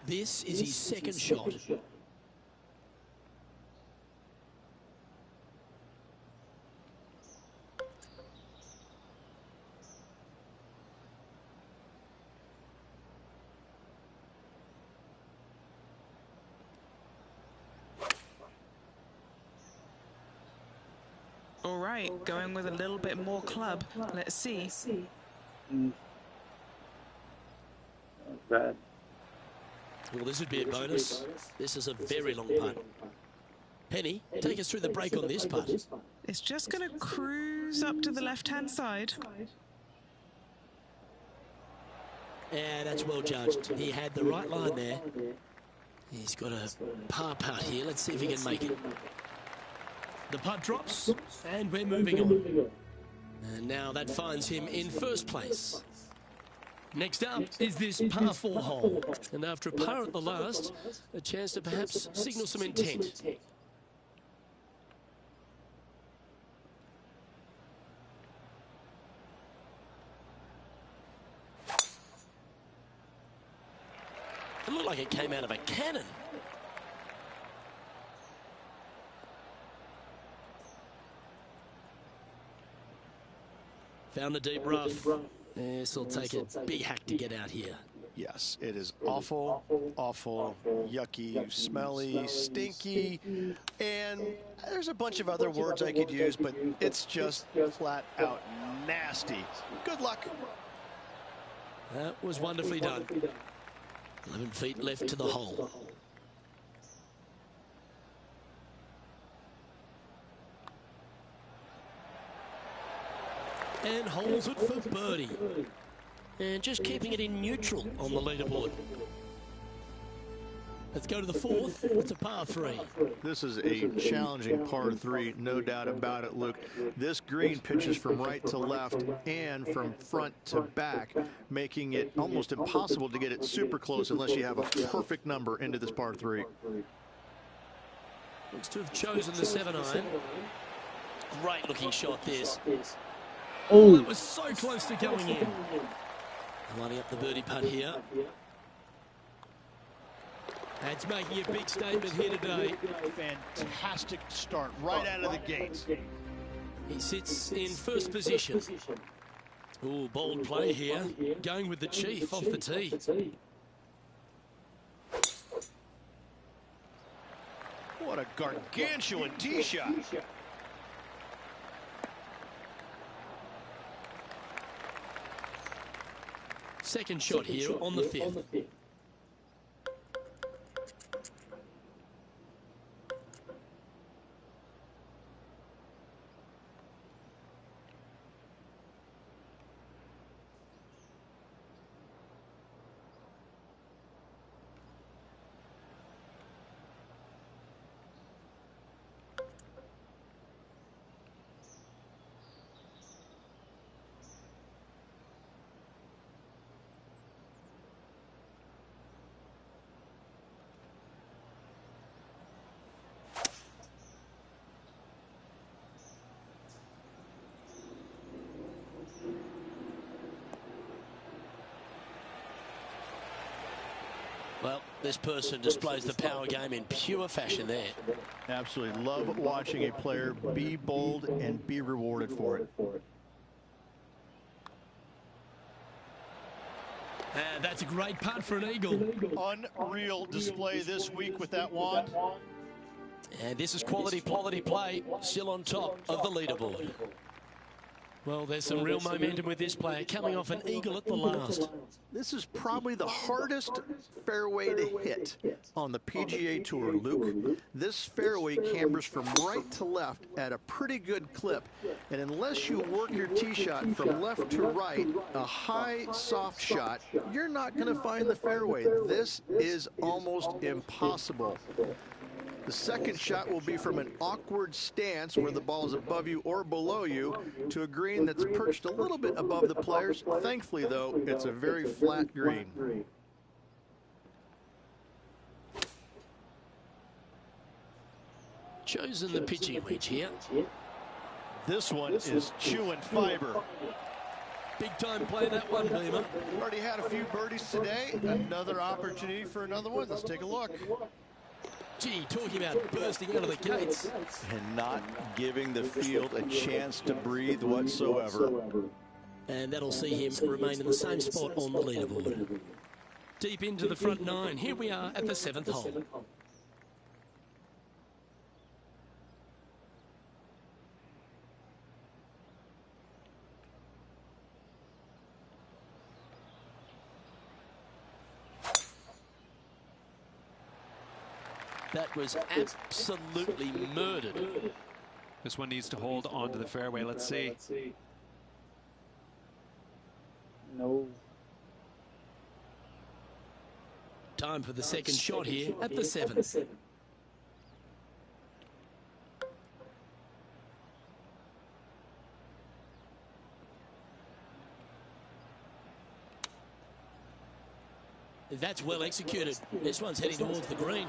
This is his second shot. All right, going with a little bit more club. Let's see. Bad. Well, this would be a bonus. This is a very long putt. Penny, take us through the break on this putt. It's just going to cruise up to the left-hand side. Yeah, that's well judged. He had the right line there. He's got a par putt here. Let's see if he can make it. The putt drops, and we're moving on. And now that finds him in first place. Next up is this par 4 hole. And after a par at the last, a chance to perhaps signal some intent. It looked like it came out of a cannon. Found the deep rough. This will take a big hack to get out here. Yes, it is awful, awful, yucky, smelly, stinky, and there's a bunch of other words I could use, but it's just flat out nasty. Good luck. That was wonderfully done. 11 feet left to the hole. And holds it for birdie. And just keeping it in neutral on the leaderboard. Let's go to the fourth. It's a par 3. This is a challenging par 3, no doubt about it, Luke. This green pitches from right to left and from front to back, making it almost impossible to get it super close unless you have a perfect number into this par 3. Looks to have chosen the 7-iron. Great looking shot this. Oh, It was so close to going in. Lining up the birdie putt here. That's making a big statement here today. Fantastic start right out of the gates. He sits in first position. Ooh, bold play here. Going with the chief off the tee. What a gargantuan tee shot. Second shot here on the 5th. Well, this person displays the power game in pure fashion there. Absolutely love watching a player be bold and be rewarded for it. And that's a great putt for an eagle. Unreal display this week with that wand. And this is quality play, still on top of the leaderboard. Well, there's some real momentum with this player, coming off an eagle at the last. This is probably the hardest fairway to hit on the PGA Tour, Luke. This fairway cambers from right to left at a pretty good clip. And unless you work your tee shot from left to right, a high, soft shot, you're not going to find the fairway. This is almost impossible. The second shot will be from an awkward stance where the ball is above you or below you to a green that's perched a little bit above the players. Thankfully, though, it's a very flat green. Chosen the pitching wedge here. This one is chewing fiber. Big time play that one, Beamer. Already had a few birdies today. Another opportunity for another one. Let's take a look. Gee, talking about bursting out of the gates. And not giving the field a chance to breathe whatsoever. And that'll see him remain in the same spot on the leaderboard. Deep into the front 9. Here we are at the 7th hole. That was absolutely murdered. This one needs to hold onto the fairway. Let's see. no. Time for the second shot here at the 7th. That's well executed. This one's heading towards the green.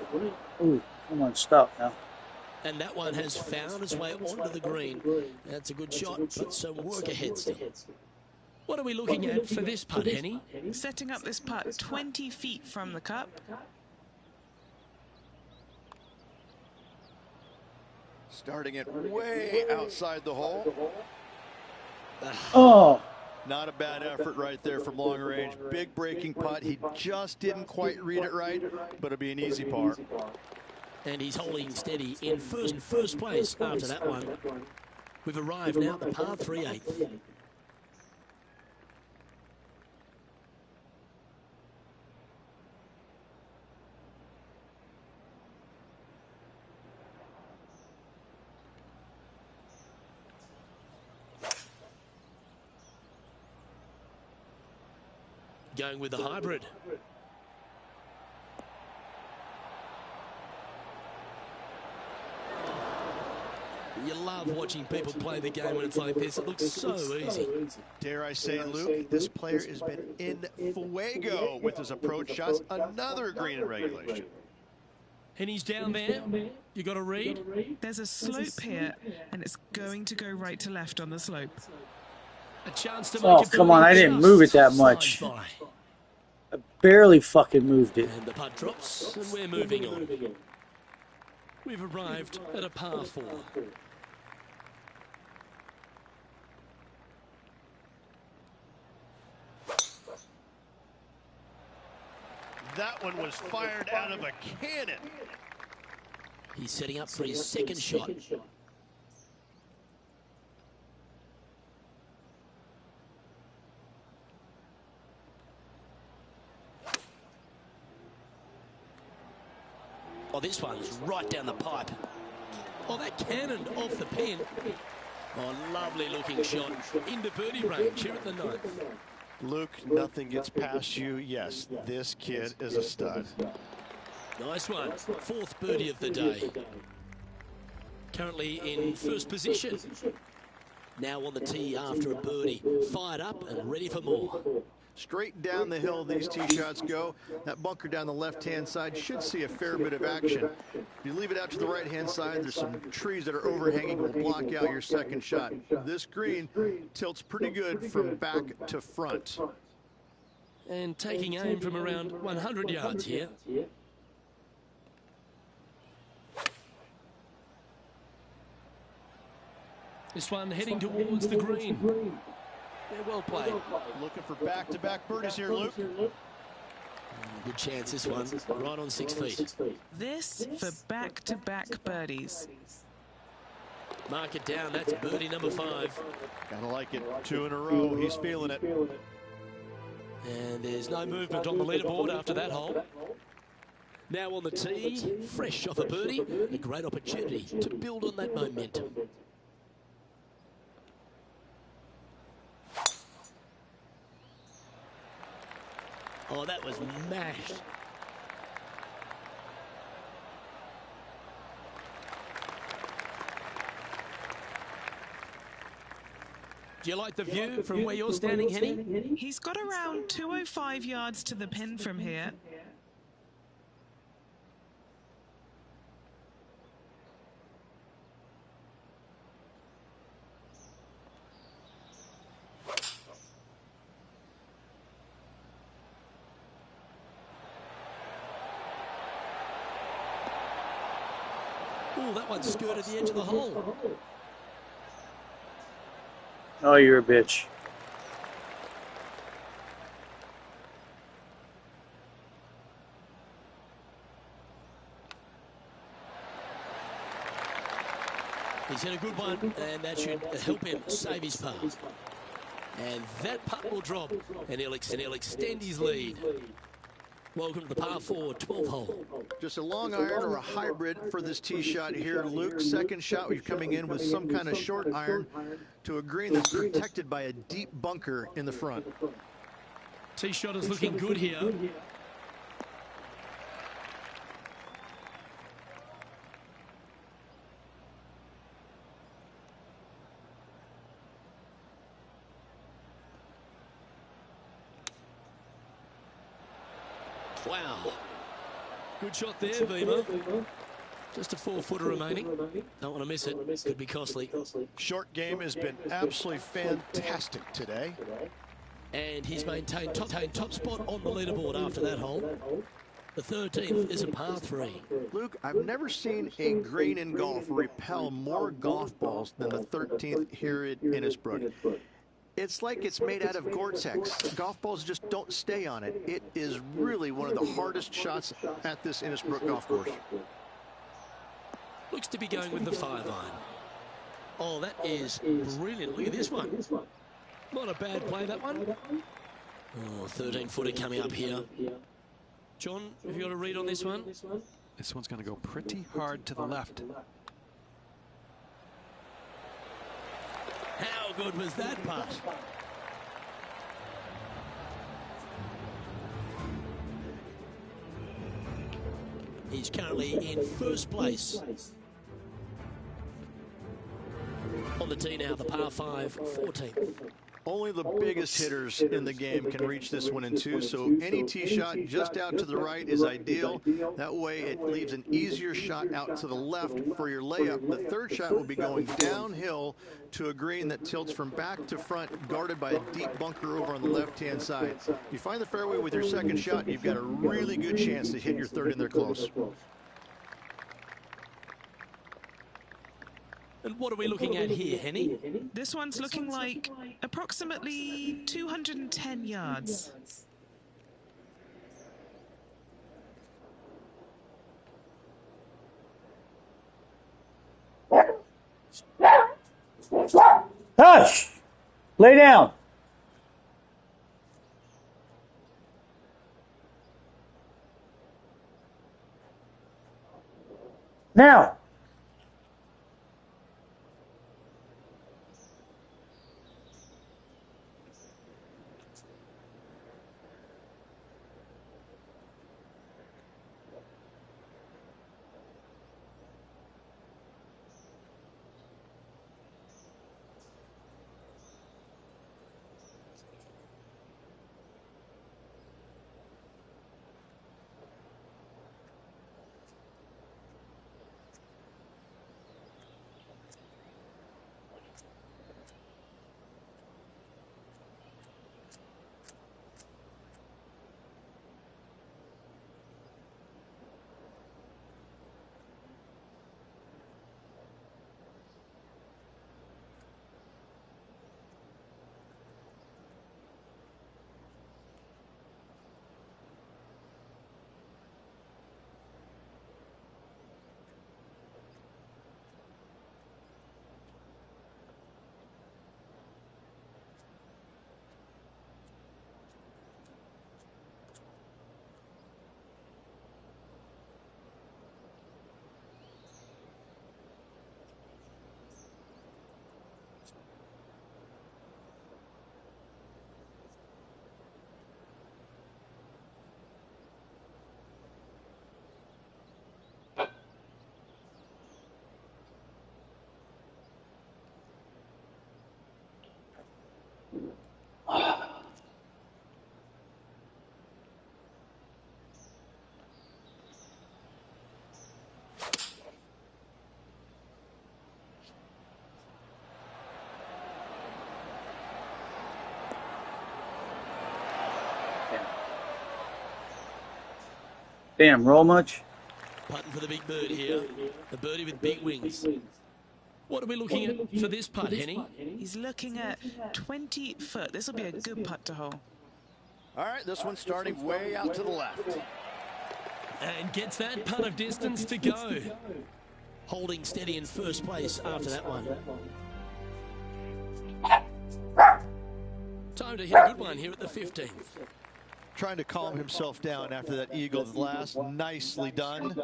Ooh, come on, stop now. And that one has found its way onto the green. That's a good shot, but some work ahead still. What are we looking at for this putt, Henny? Setting up this putt 20 feet from the cup. Starting it way outside the hole. Oh! Not a bad effort right there from long range. Big breaking putt. He just didn't quite read it right, but it'll be an easy par. And he's holding steady in first place after that one. We've arrived now at the par 3/8. Going with the hybrid. You love watching people play the game when it's like this. It looks so easy. Dare I say, Luke, this player has been in fuego with his approach shots. Another green in regulation. And he's down there. You got to read. There's a slope here, and it's going to go right to left on the slope. A chance to Oh, make it. come on, I didn't move it that much. I barely fucking moved it. And the putt drops, and we're moving on. We've arrived at a par 4. That one was fired out of a cannon. He's setting up for his second shot. Oh, this one's right down the pipe. Oh, that cannoned off the pin. Oh, lovely looking shot into birdie range here at the 9th. Luke, nothing gets past you. Yes, this kid is a stud. Nice one. 4th birdie of the day. Currently in first position. Now on the tee after a birdie. Fired up and ready for more. Straight down the hill these tee shots go. That bunker down the left-hand side should see a fair bit of action. If you leave it out to the right-hand side, there's some trees that are overhanging will block out your second shot. This green tilts pretty good from back to front. And taking aim from around 100 yards here. This one heading towards the green. Yeah, well played. Looking for back-to-back birdies here, Luke. Good chance this one, right on 6 feet. This for back-to-back birdies. Mark it down, that's birdie number 5. Gotta like it. 2 in a row, he's feeling it. And there's no movement on the leaderboard after that hole. Now on the tee, fresh off a birdie, a great opportunity to build on that momentum. Oh, that was mashed. Do you like the view from where you're standing, Henny? He's got around 205 yards to the pin from here. Oh, that one skirted the edge of the hole. Oh, you're a bitch. He's hit a good one, and that should help him save his par. And that putt will drop, and he'll extend his lead. Welcome to the par 4 12th hole. Just a long iron or a hybrid for this tee shot here, Luke. Second shot, we're coming in with some kind of short iron to a green that's protected by a deep bunker in the front. Tee shot is looking good here. Wow. Good shot there, Beamer. Just a 4-footer remaining. Don't want to miss it. Could be costly. Short game has been absolutely fantastic today. And he's maintained top spot on the leaderboard after that hole. The 13th is a par 3. Luke, I've never seen a green in golf repel more golf balls than the 13th here at Innisbrook. It's like it's made out of Gore-Tex. Golf balls just don't stay on it. It is really one of the hardest shots at this Innisbrook golf course. Looks to be going with the 5-iron. Oh, that is brilliant. Look at this one. Not a bad play, that one. Oh, 13-footer coming up here. John, have you got a read on this one? This one's going to go pretty hard to the left. How good was that putt? He's currently in first place. On the tee now, the par 5, 14. Only the biggest hitters in the game can reach this one in 2, so any tee shot just out to the right is ideal. That way it leaves an easier shot out to the left for your layup. The third shot will be going downhill to a green that tilts from back to front, guarded by a deep bunker over on the left-hand side. You find the fairway with your second shot, you've got a really good chance to hit your third in there close. And what are we looking at here, Henny? This one's looking like approximately 210 yards. Hush! Lay down. Now. Damn, roll much? Putting for the big bird here. The birdie with big wings. What are we looking at for this putt, Henny? He's looking at 20 foot. This will be a good putt to hole. All right, this one's starting way out to the left. And gets that putt of distance to go. Holding steady in first place after that one. Time to hit a good one here at the 15th. Trying to calm himself down after that eagle last. Nicely done.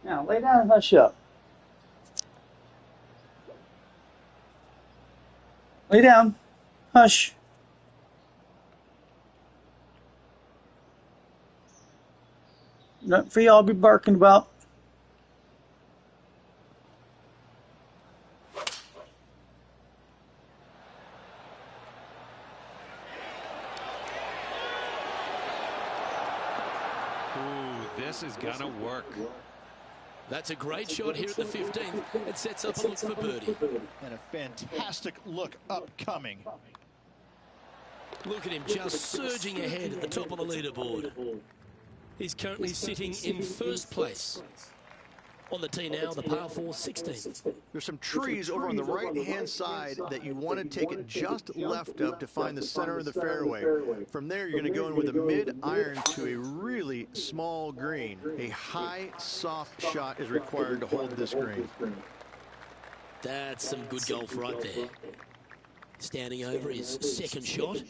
Now, lay down and hush up. Lay down. Hush. Nothing for y'all to be barking about. This is gonna work. That's a great shot here at the 15th. It sets up a look for birdie. And a fantastic look upcoming. Look at him just surging ahead at the top of the leaderboard. He's currently sitting in first place. On the tee now, the par 4 16. There's some trees over on the right-hand side that you want to take it just left of to find the center of the fairway. From there, you're going to go in with a mid-iron to a really small green. A high, soft shot is required to hold this green. That's some good golf right there. Standing over his second shot.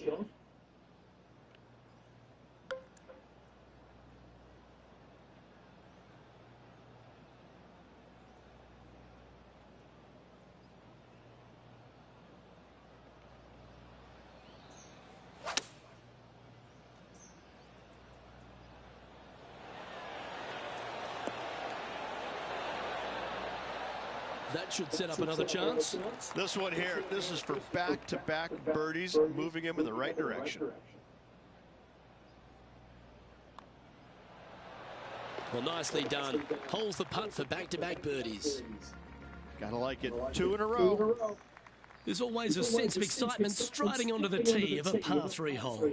That should set up another chance. This one here, this is for back-to-back birdies, moving him in the right direction. Well, nicely done. Holds the putt for back-to-back birdies. Gotta like it. 2 in a row. There's always a sense of excitement striding onto the tee of a par 3 hole.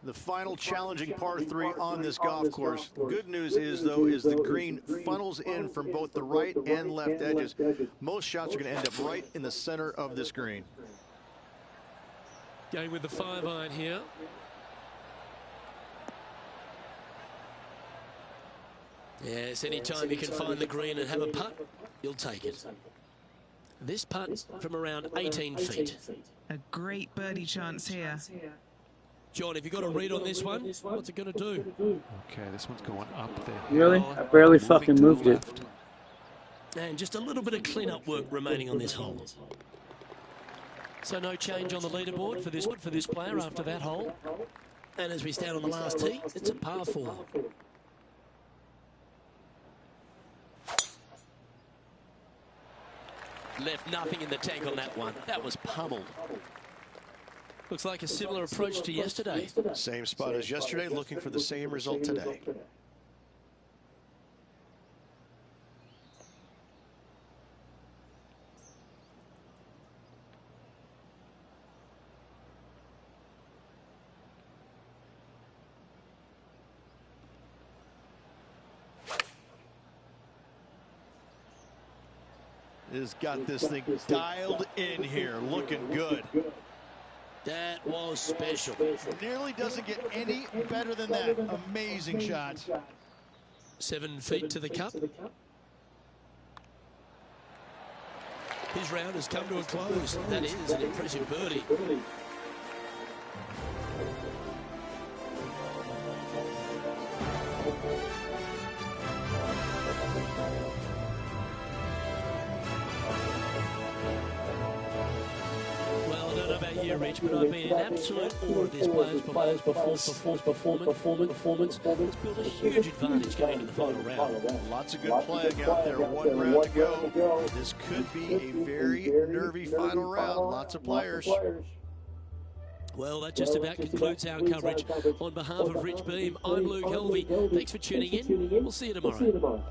The final challenging par 3 on this golf course. Good news is, though, is the green funnels in from both the right and left edges. Most shots are going to end up right in the center of this green. Going with the 5-iron here. Yes, anytime you can find the green and have a putt, you'll take it. This putt from around 18 feet. A great birdie chance here. John, have you got a read on this one? What's it going to do? Okay, this one's going up there. Really? I barely fucking moved it. And just a little bit of clean-up work remaining on this hole. So no change on the leaderboard for this player after that hole. And as we stand on the last tee, it's a par 4. Left nothing in the tank on that one. That was pummeled. Looks like a similar approach to yesterday. Same spot as yesterday, looking for the same result today. Has got this thing dialed in here, looking good. That was special. Nearly doesn't get any better than that. Amazing shot. 7 feet to the cup. His round has come to a close. That is an impressive birdie. Rich, but I've been in absolute awe of this player's performance. It's built a huge advantage going into the final round. Lots of good playing out there. 1 round to go. This could be a very nervy final round. Lots of players. Well, that just about concludes our coverage. On behalf of Rich Beam, I'm Luke Helvey. Thanks for tuning in. We'll see you tomorrow.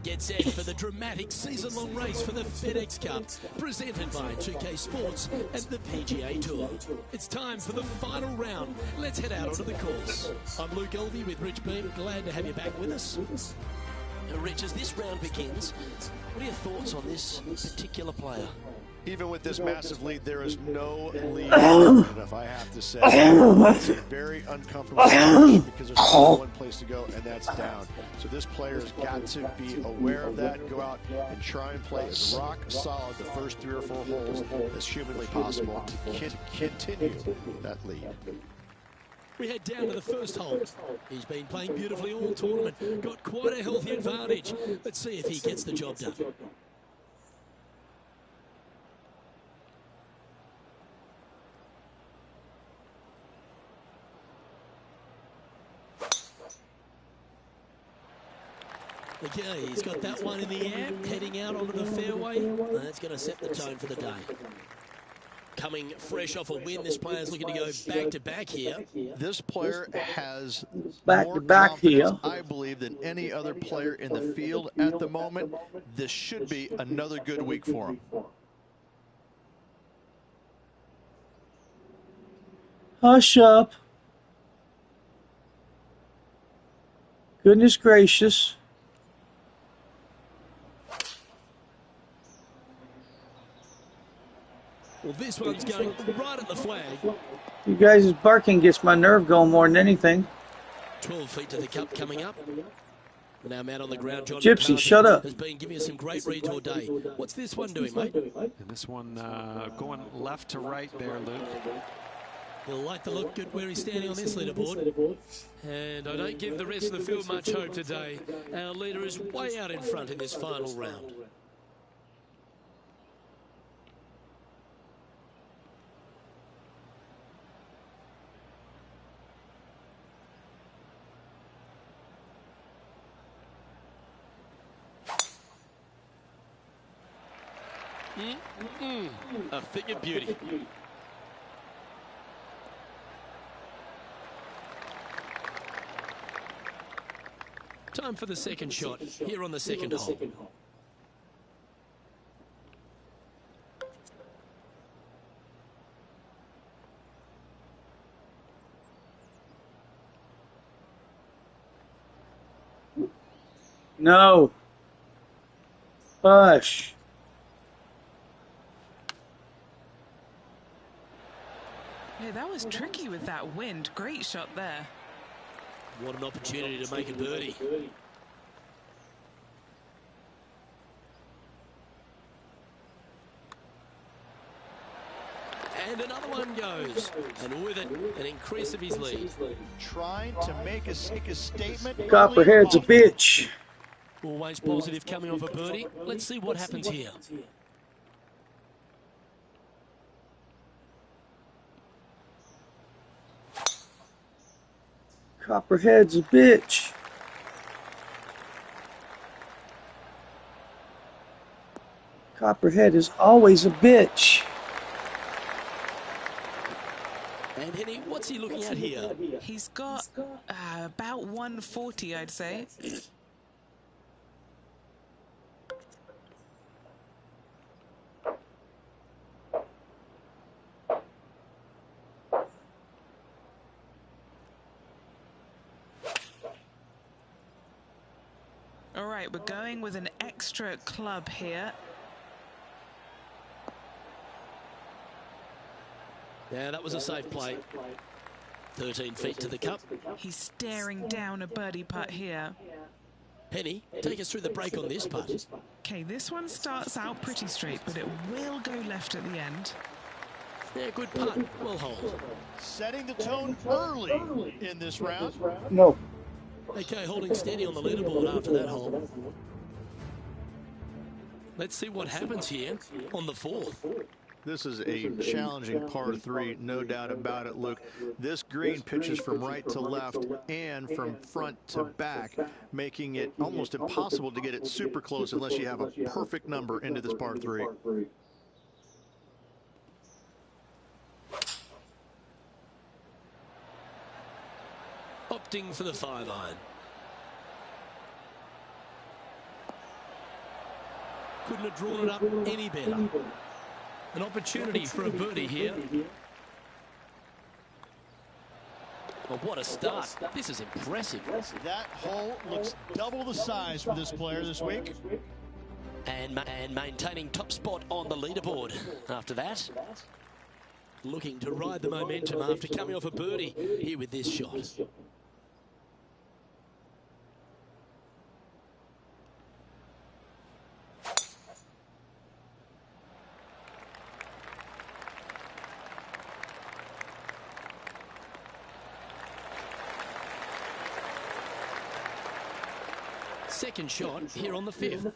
Get set for the dramatic season-long race for the FedEx Cup, presented by 2K Sports and the PGA Tour. It's time for the final round. Let's head out onto the course. I'm Luke Helvey with Rich Beam. Glad to have you back with us. Now, Rich, as this round begins, what are your thoughts on this particular player? Even with this massive lead, there is no lead enough, I have to say. It's a very uncomfortable situation because there's only one place to go, and that's down. So this player has got to be aware of that, go out and try and play as rock solid the first 3 or 4 holes as humanly possible to continue that lead. We head down to the first hole. He's been playing beautifully all tournament, got quite a healthy advantage. Let's see if he gets the job done. Okay, he's got that one in the air, heading out onto the fairway. That's going to set the tone for the day. Coming fresh off a win, this player's looking to go back-to-back here. This player has Back-to-back more confidence, here. I believe, than any other player in the field at the moment. This should be another good week for him. Hush up. Goodness gracious. Well, this one's going right at the flag. You guys' barking gets my nerve going more than anything. 12 feet to the cup coming up. And our man on the ground, John Gypsy, McCarthy, shut up. has been giving us some great reads all day. What's this one doing, mate? And this one going left to right there, Luke. He'll like to look good where he's standing on this leaderboard. And I don't give the rest of the field much hope today. Our leader is way out in front in this final round. A thing of beauty. Time for the second shot here on the second hole. No. Hush. Yeah, that was tricky with that wind. Great shot there. What an opportunity to make a birdie. And another one goes. And with it, an increase of his lead. Trying to make a statement. Copperhead's a bitch. Always positive coming off a birdie. Let's see what happens here. Copperhead's a bitch. Copperhead is always a bitch. And Henny, what's he looking at here? He's got about 140, I'd say. All right, we're going with an extra club here. Yeah, that was a safe play. 13 feet to the cup. He's staring down a birdie putt here. Penny, take us through the break on this putt. Okay, this one starts out pretty straight, but it will go left at the end. Yeah, good putt. Well hold. Setting the tone early in this round. No. Okay, holding steady on the leaderboard after that hole. Let's see what happens here on the fourth. This is a challenging par 3, no doubt about it, Luke. This green pitches from right to left and from front to back, making it almost impossible to get it super close unless you have a perfect number into this par 3. Opting for the 5-iron. Couldn't have drawn it up any better. An opportunity for a birdie here. Well, what a start. This is impressive. That hole looks double the size for this player this week. And maintaining top spot on the leaderboard after that. Looking to ride the momentum after coming off a birdie here with this shot. Second shot here on the 5th.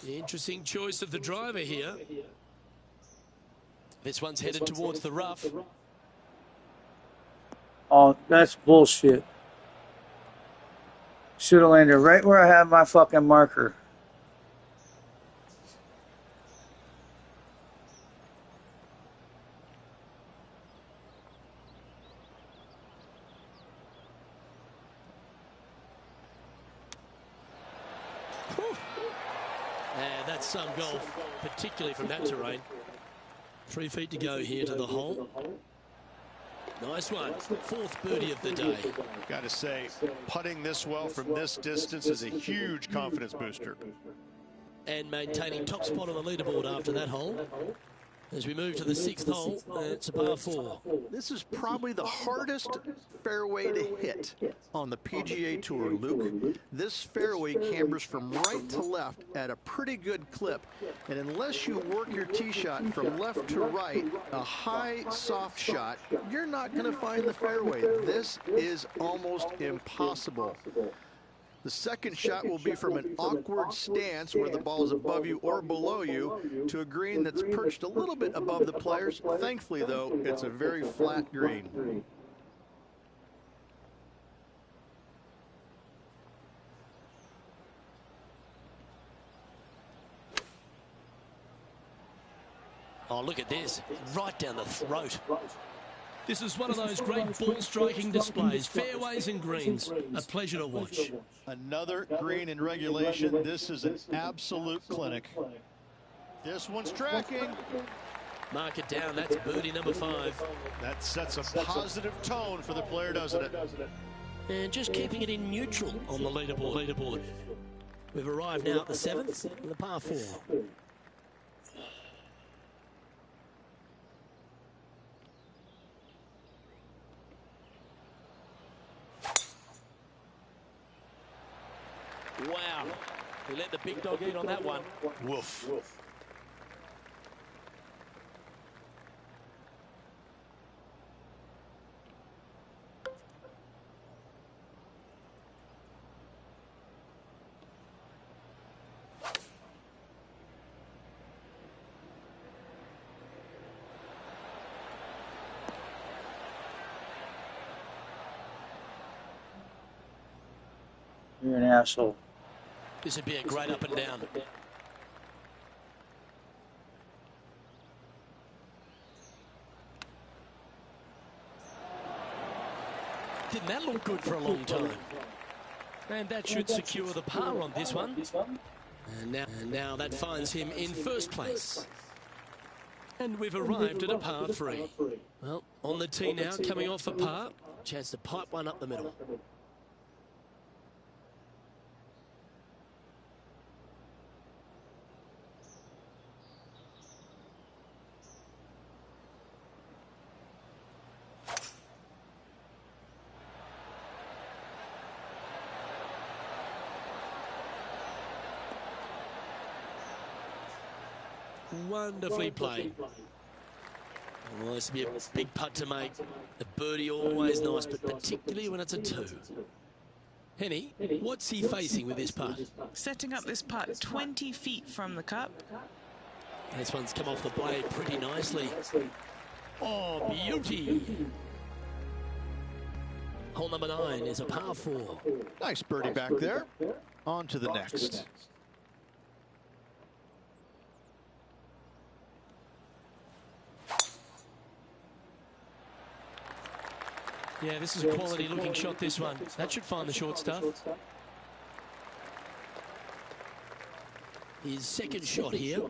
The interesting choice of the driver here. This one's headed towards the rough. Oh, that's bullshit. Should have landed right where I have my fucking marker. And that's some golf, particularly from that terrain. 3 feet to go here to the hole. Nice one. 4th birdie of the day. Got to say, putting this well from this distance is a huge confidence booster. And maintaining top spot on the leaderboard after that hole. As we move to the 6th hole, it's a par 4. This is probably the hardest fairway to hit on the PGA Tour, Luke. This fairway cambers from right to left at a pretty good clip. And unless you work your tee shot from left to right, a high, soft shot, you're not going to find the fairway. This is almost impossible. The second shot will be from an awkward stance where the ball is above you or below you to a green that's perched a little bit above the players. Thankfully, though, it's a very flat green. Oh, look at this. Right down the throat. This is one of those great ball-striking displays. Fairways and greens. A pleasure to watch. Another green in regulation. This is an absolute clinic. This one's tracking. Mark it down. That's birdie number 5. That sets a positive tone for the player, doesn't it? And just keeping it in neutral on the leaderboard. We've arrived now at the 7th, and the par 4. Wow. He let the big dog eat on that one. Woof. You're an asshole. This would be a great up and down. Didn't that look good for a long time? And that should secure the par on this one. And now that finds him in first place. And we've arrived at a par 3. Well, on the tee now, coming off a par. Chance to pipe one up the middle. Wonderfully played. Well, this will be a big putt to make. The birdie always nice, but particularly when it's a 2. Henny, what's he facing with this putt? Setting up this putt 20 feet from the cup. This one's come off the blade pretty nicely. Oh, beauty. Hole number 9 is a par 4. Nice birdie back there. On to the next. Yeah, this is a quality looking shot, this one. That should find the short stuff. His second shot here.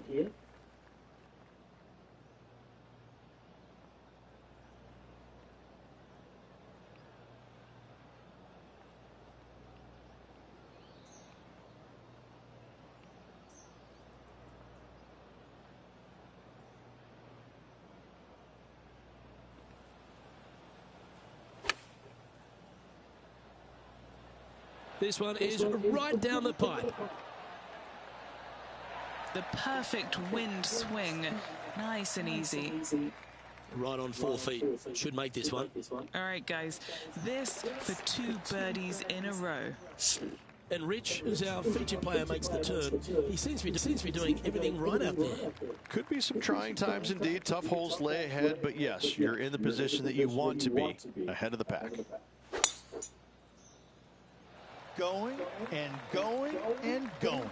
This one is right down the pipe. The perfect wind swing. Nice and easy. Right on 4 feet. Should make this one. All right, guys. This for 2 birdies in a row. And Rich, as our featured player makes the turn, he seems to be doing everything right out there. Could be some trying times indeed. Tough holes lay ahead, but yes, you're in the position that you want to be, ahead of the pack. Going and going and going.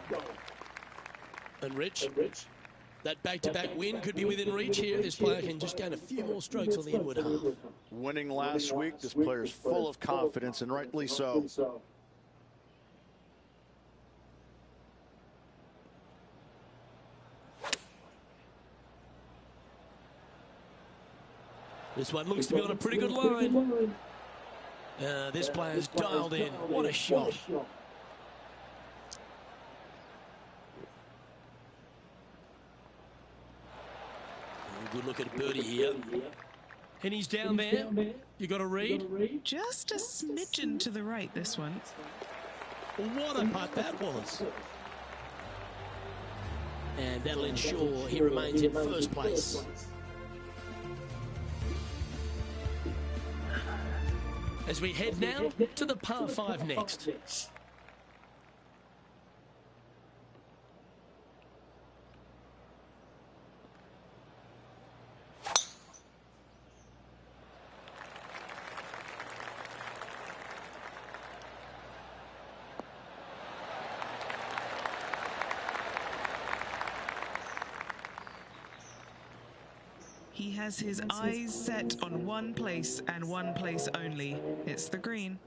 And Rich, that back-to-back win could be within reach here. This player can just gain a few more strokes on the inward half. Winning last week, this player's full of confidence, and rightly so. This one looks to be on a pretty good line. This player's dialed in. What a shot. Good look at birdie here. And he's down there. You got to read. Just a smidgen to the right, this one. What a putt that was. And that'll ensure he remains in first place. As we head now to the par 5 next. He has his eyes set on one place and one place only. It's the green.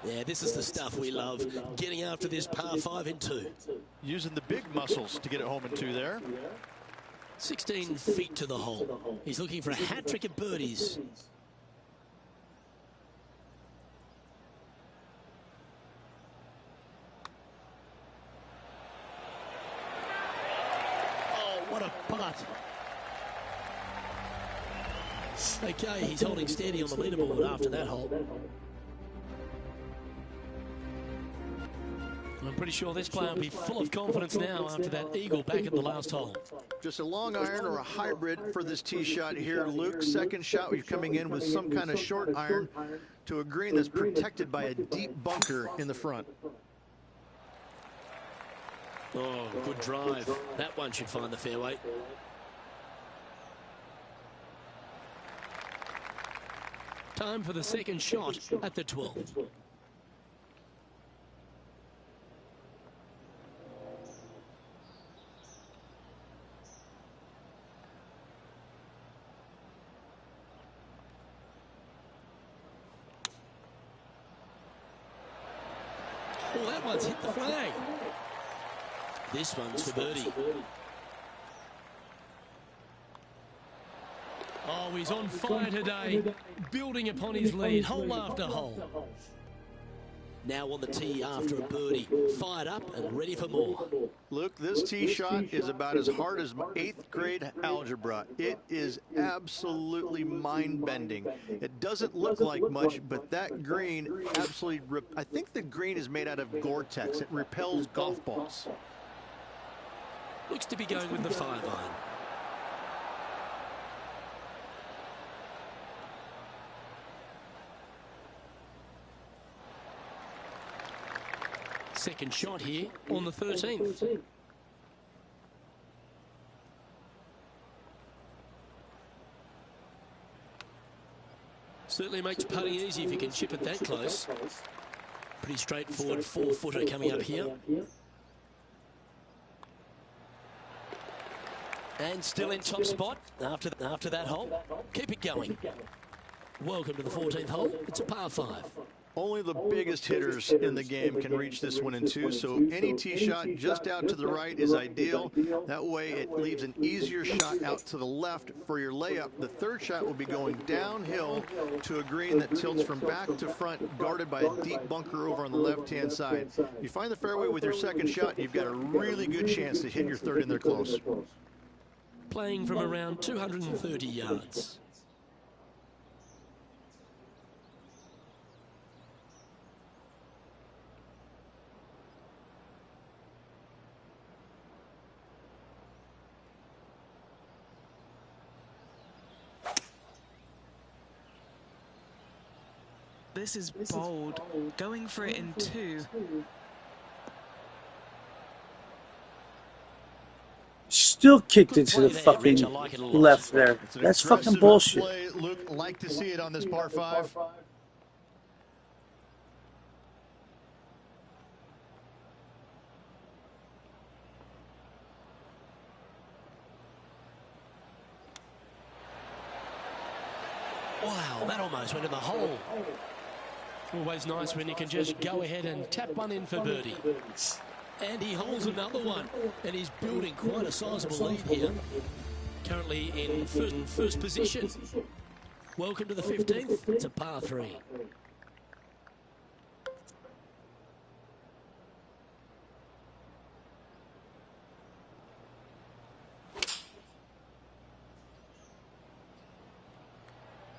Yeah, this is the stuff we love, getting after this par 5 in 2. Using the big muscles to get it home in 2 there. 16 feet to the hole. He's looking for a hat-trick of birdies. Oh, what a putt. Okay, he's holding steady on the leaderboard after that hole. I'm pretty sure this player will be full of confidence now after that eagle back at the last hole. Just a long iron or a hybrid for this tee shot here, Luke. Second shot, we're coming in with some kind of short iron to a green that's protected by a deep bunker in the front. Oh, good drive. That one should find the fairway. Time for the second shot at the 12th. Oh, that one's hit the flag. This one's for birdie. Oh, he's on fire today, building upon his lead, hole after hole. Now on the tee after a birdie, fired up and ready for more. Luke, this tee shot is about as hard as 8th grade algebra. It is absolutely mind-bending. It doesn't look like much, but that green absolutely, I think the green is made out of Gore-Tex. It repels golf balls. Looks to be going with the 5-iron. Second shot here on the 13th. Certainly makes putting easy if you can chip it that close. Pretty straightforward 4-footer coming up here. And still in top spot after that hole. Keep it going. Welcome to the 14th hole. It's a par 5. Only the biggest hitters in the game can reach this one in 2, so any tee shot just out to the right is ideal. That way it leaves an easier shot out to the left for your layup. The third shot will be going downhill to a green that tilts from back to front, guarded by a deep bunker over on the left-hand side. You find the fairway with your second shot, you've got a really good chance to hit your third in there close. Playing from around 230 yards. This is bold. Going for it in 2. Still kicked into the fucking left there. That's fucking bullshit. Play. Luke, like to see it on this par 5. Wow, that almost went in the hole. Always nice when you can just go ahead and tap one in for birdie. And he holds another one. And he's building quite a sizable lead here. Currently in first position. Welcome to the 15th. It's a par 3.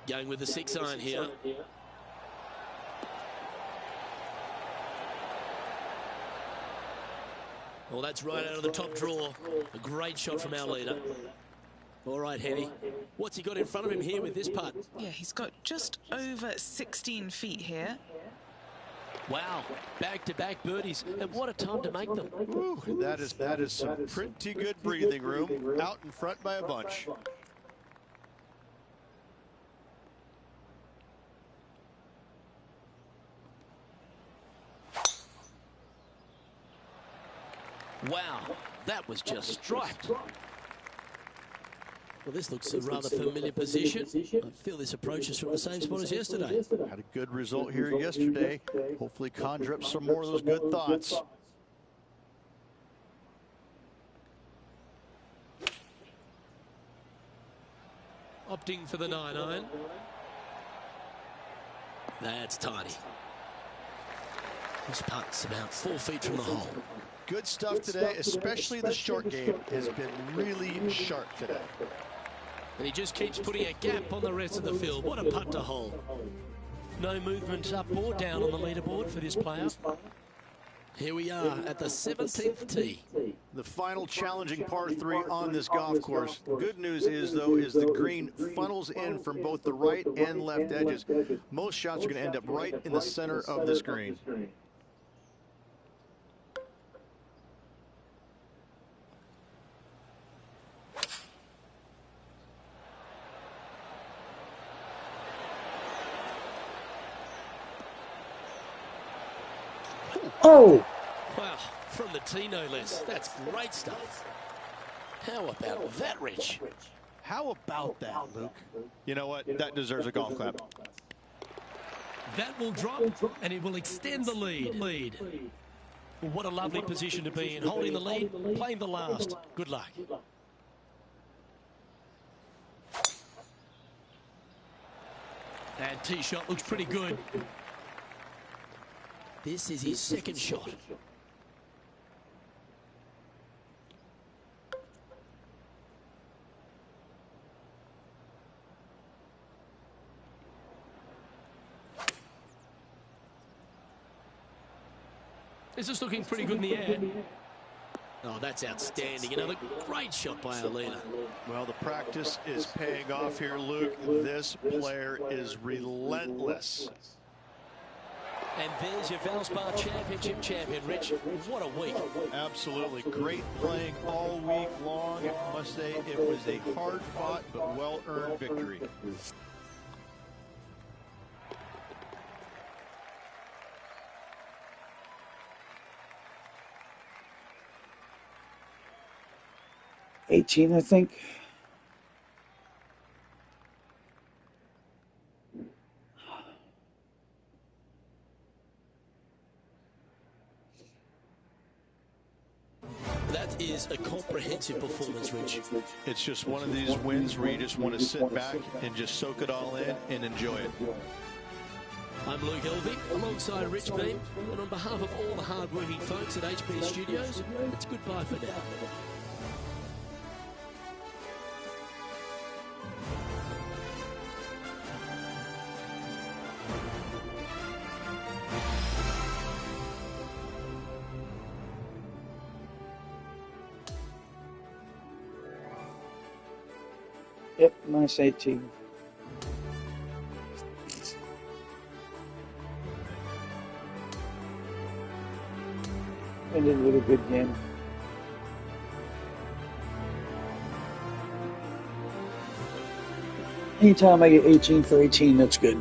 Going with the 6-iron here. Well, that's right out of the top draw. A great shot from our leader. All right, Henny. What's he got in front of him here with this putt? Yeah, he's got just over 16 feet here. Wow, back-to-back birdies, and what a time to make them. Ooh, that is some pretty good breathing room out in front by a bunch. Wow, that was just striped. Well, this looks a rather familiar position. I feel this approach is from the same spot as yesterday. Had a good result here yesterday. Hopefully conjure up some more of those good thoughts. Opting for the 9-iron. That's tiny. This putt's about 4 feet from the hole. Good stuff today, especially the short game has been really sharp today. And he just keeps putting a gap on the rest of the field. What a putt to hole. No movement up or down on the leaderboard for this player. Here we are at the 17th tee. The final challenging par 3 on this golf course. The good news is, though, is the green funnels in from both the right and left edges. Most shots are going to end up right in the center of this green. Oh! Wow, from the tee no less. That's great stuff. How about that, Rich? How about that, Luke? You know what? That deserves a golf clap. That will drop, and it will extend the lead. Well, what a lovely position to be in. Holding the lead, playing the last. Good luck. And tee shot looks pretty good. This is his second shot. This is looking pretty good in the air. Oh, that's outstanding. Another great shot by Alina. Well, the practice is paying off here, Luke. This player is relentless. And there's your Valspar Championship champion, Rich. What a week. Absolutely. Great playing all week long. I must say it was a hard-fought but well-earned victory. I think. That is a comprehensive performance, Rich. It's just one of these wins where you just want to sit back and just soak it all in and enjoy it. I'm Luke Elvey, alongside Rich Beam, and on behalf of all the hard-working folks at HP Studios, it's goodbye for now. Yep, nice 18. Ended with a good game. Anytime I get 18 for 18, that's good.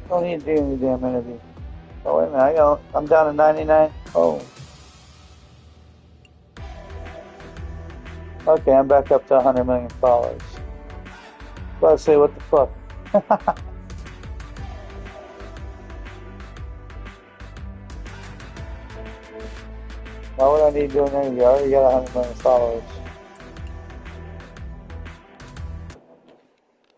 Don't need to do any damn interview. Oh, wait a minute. I'm down to 99. Oh. Okay, I'm back up to 100 million followers. Let's say, what the fuck? Why would I need to do an interview? I already got 100 million followers.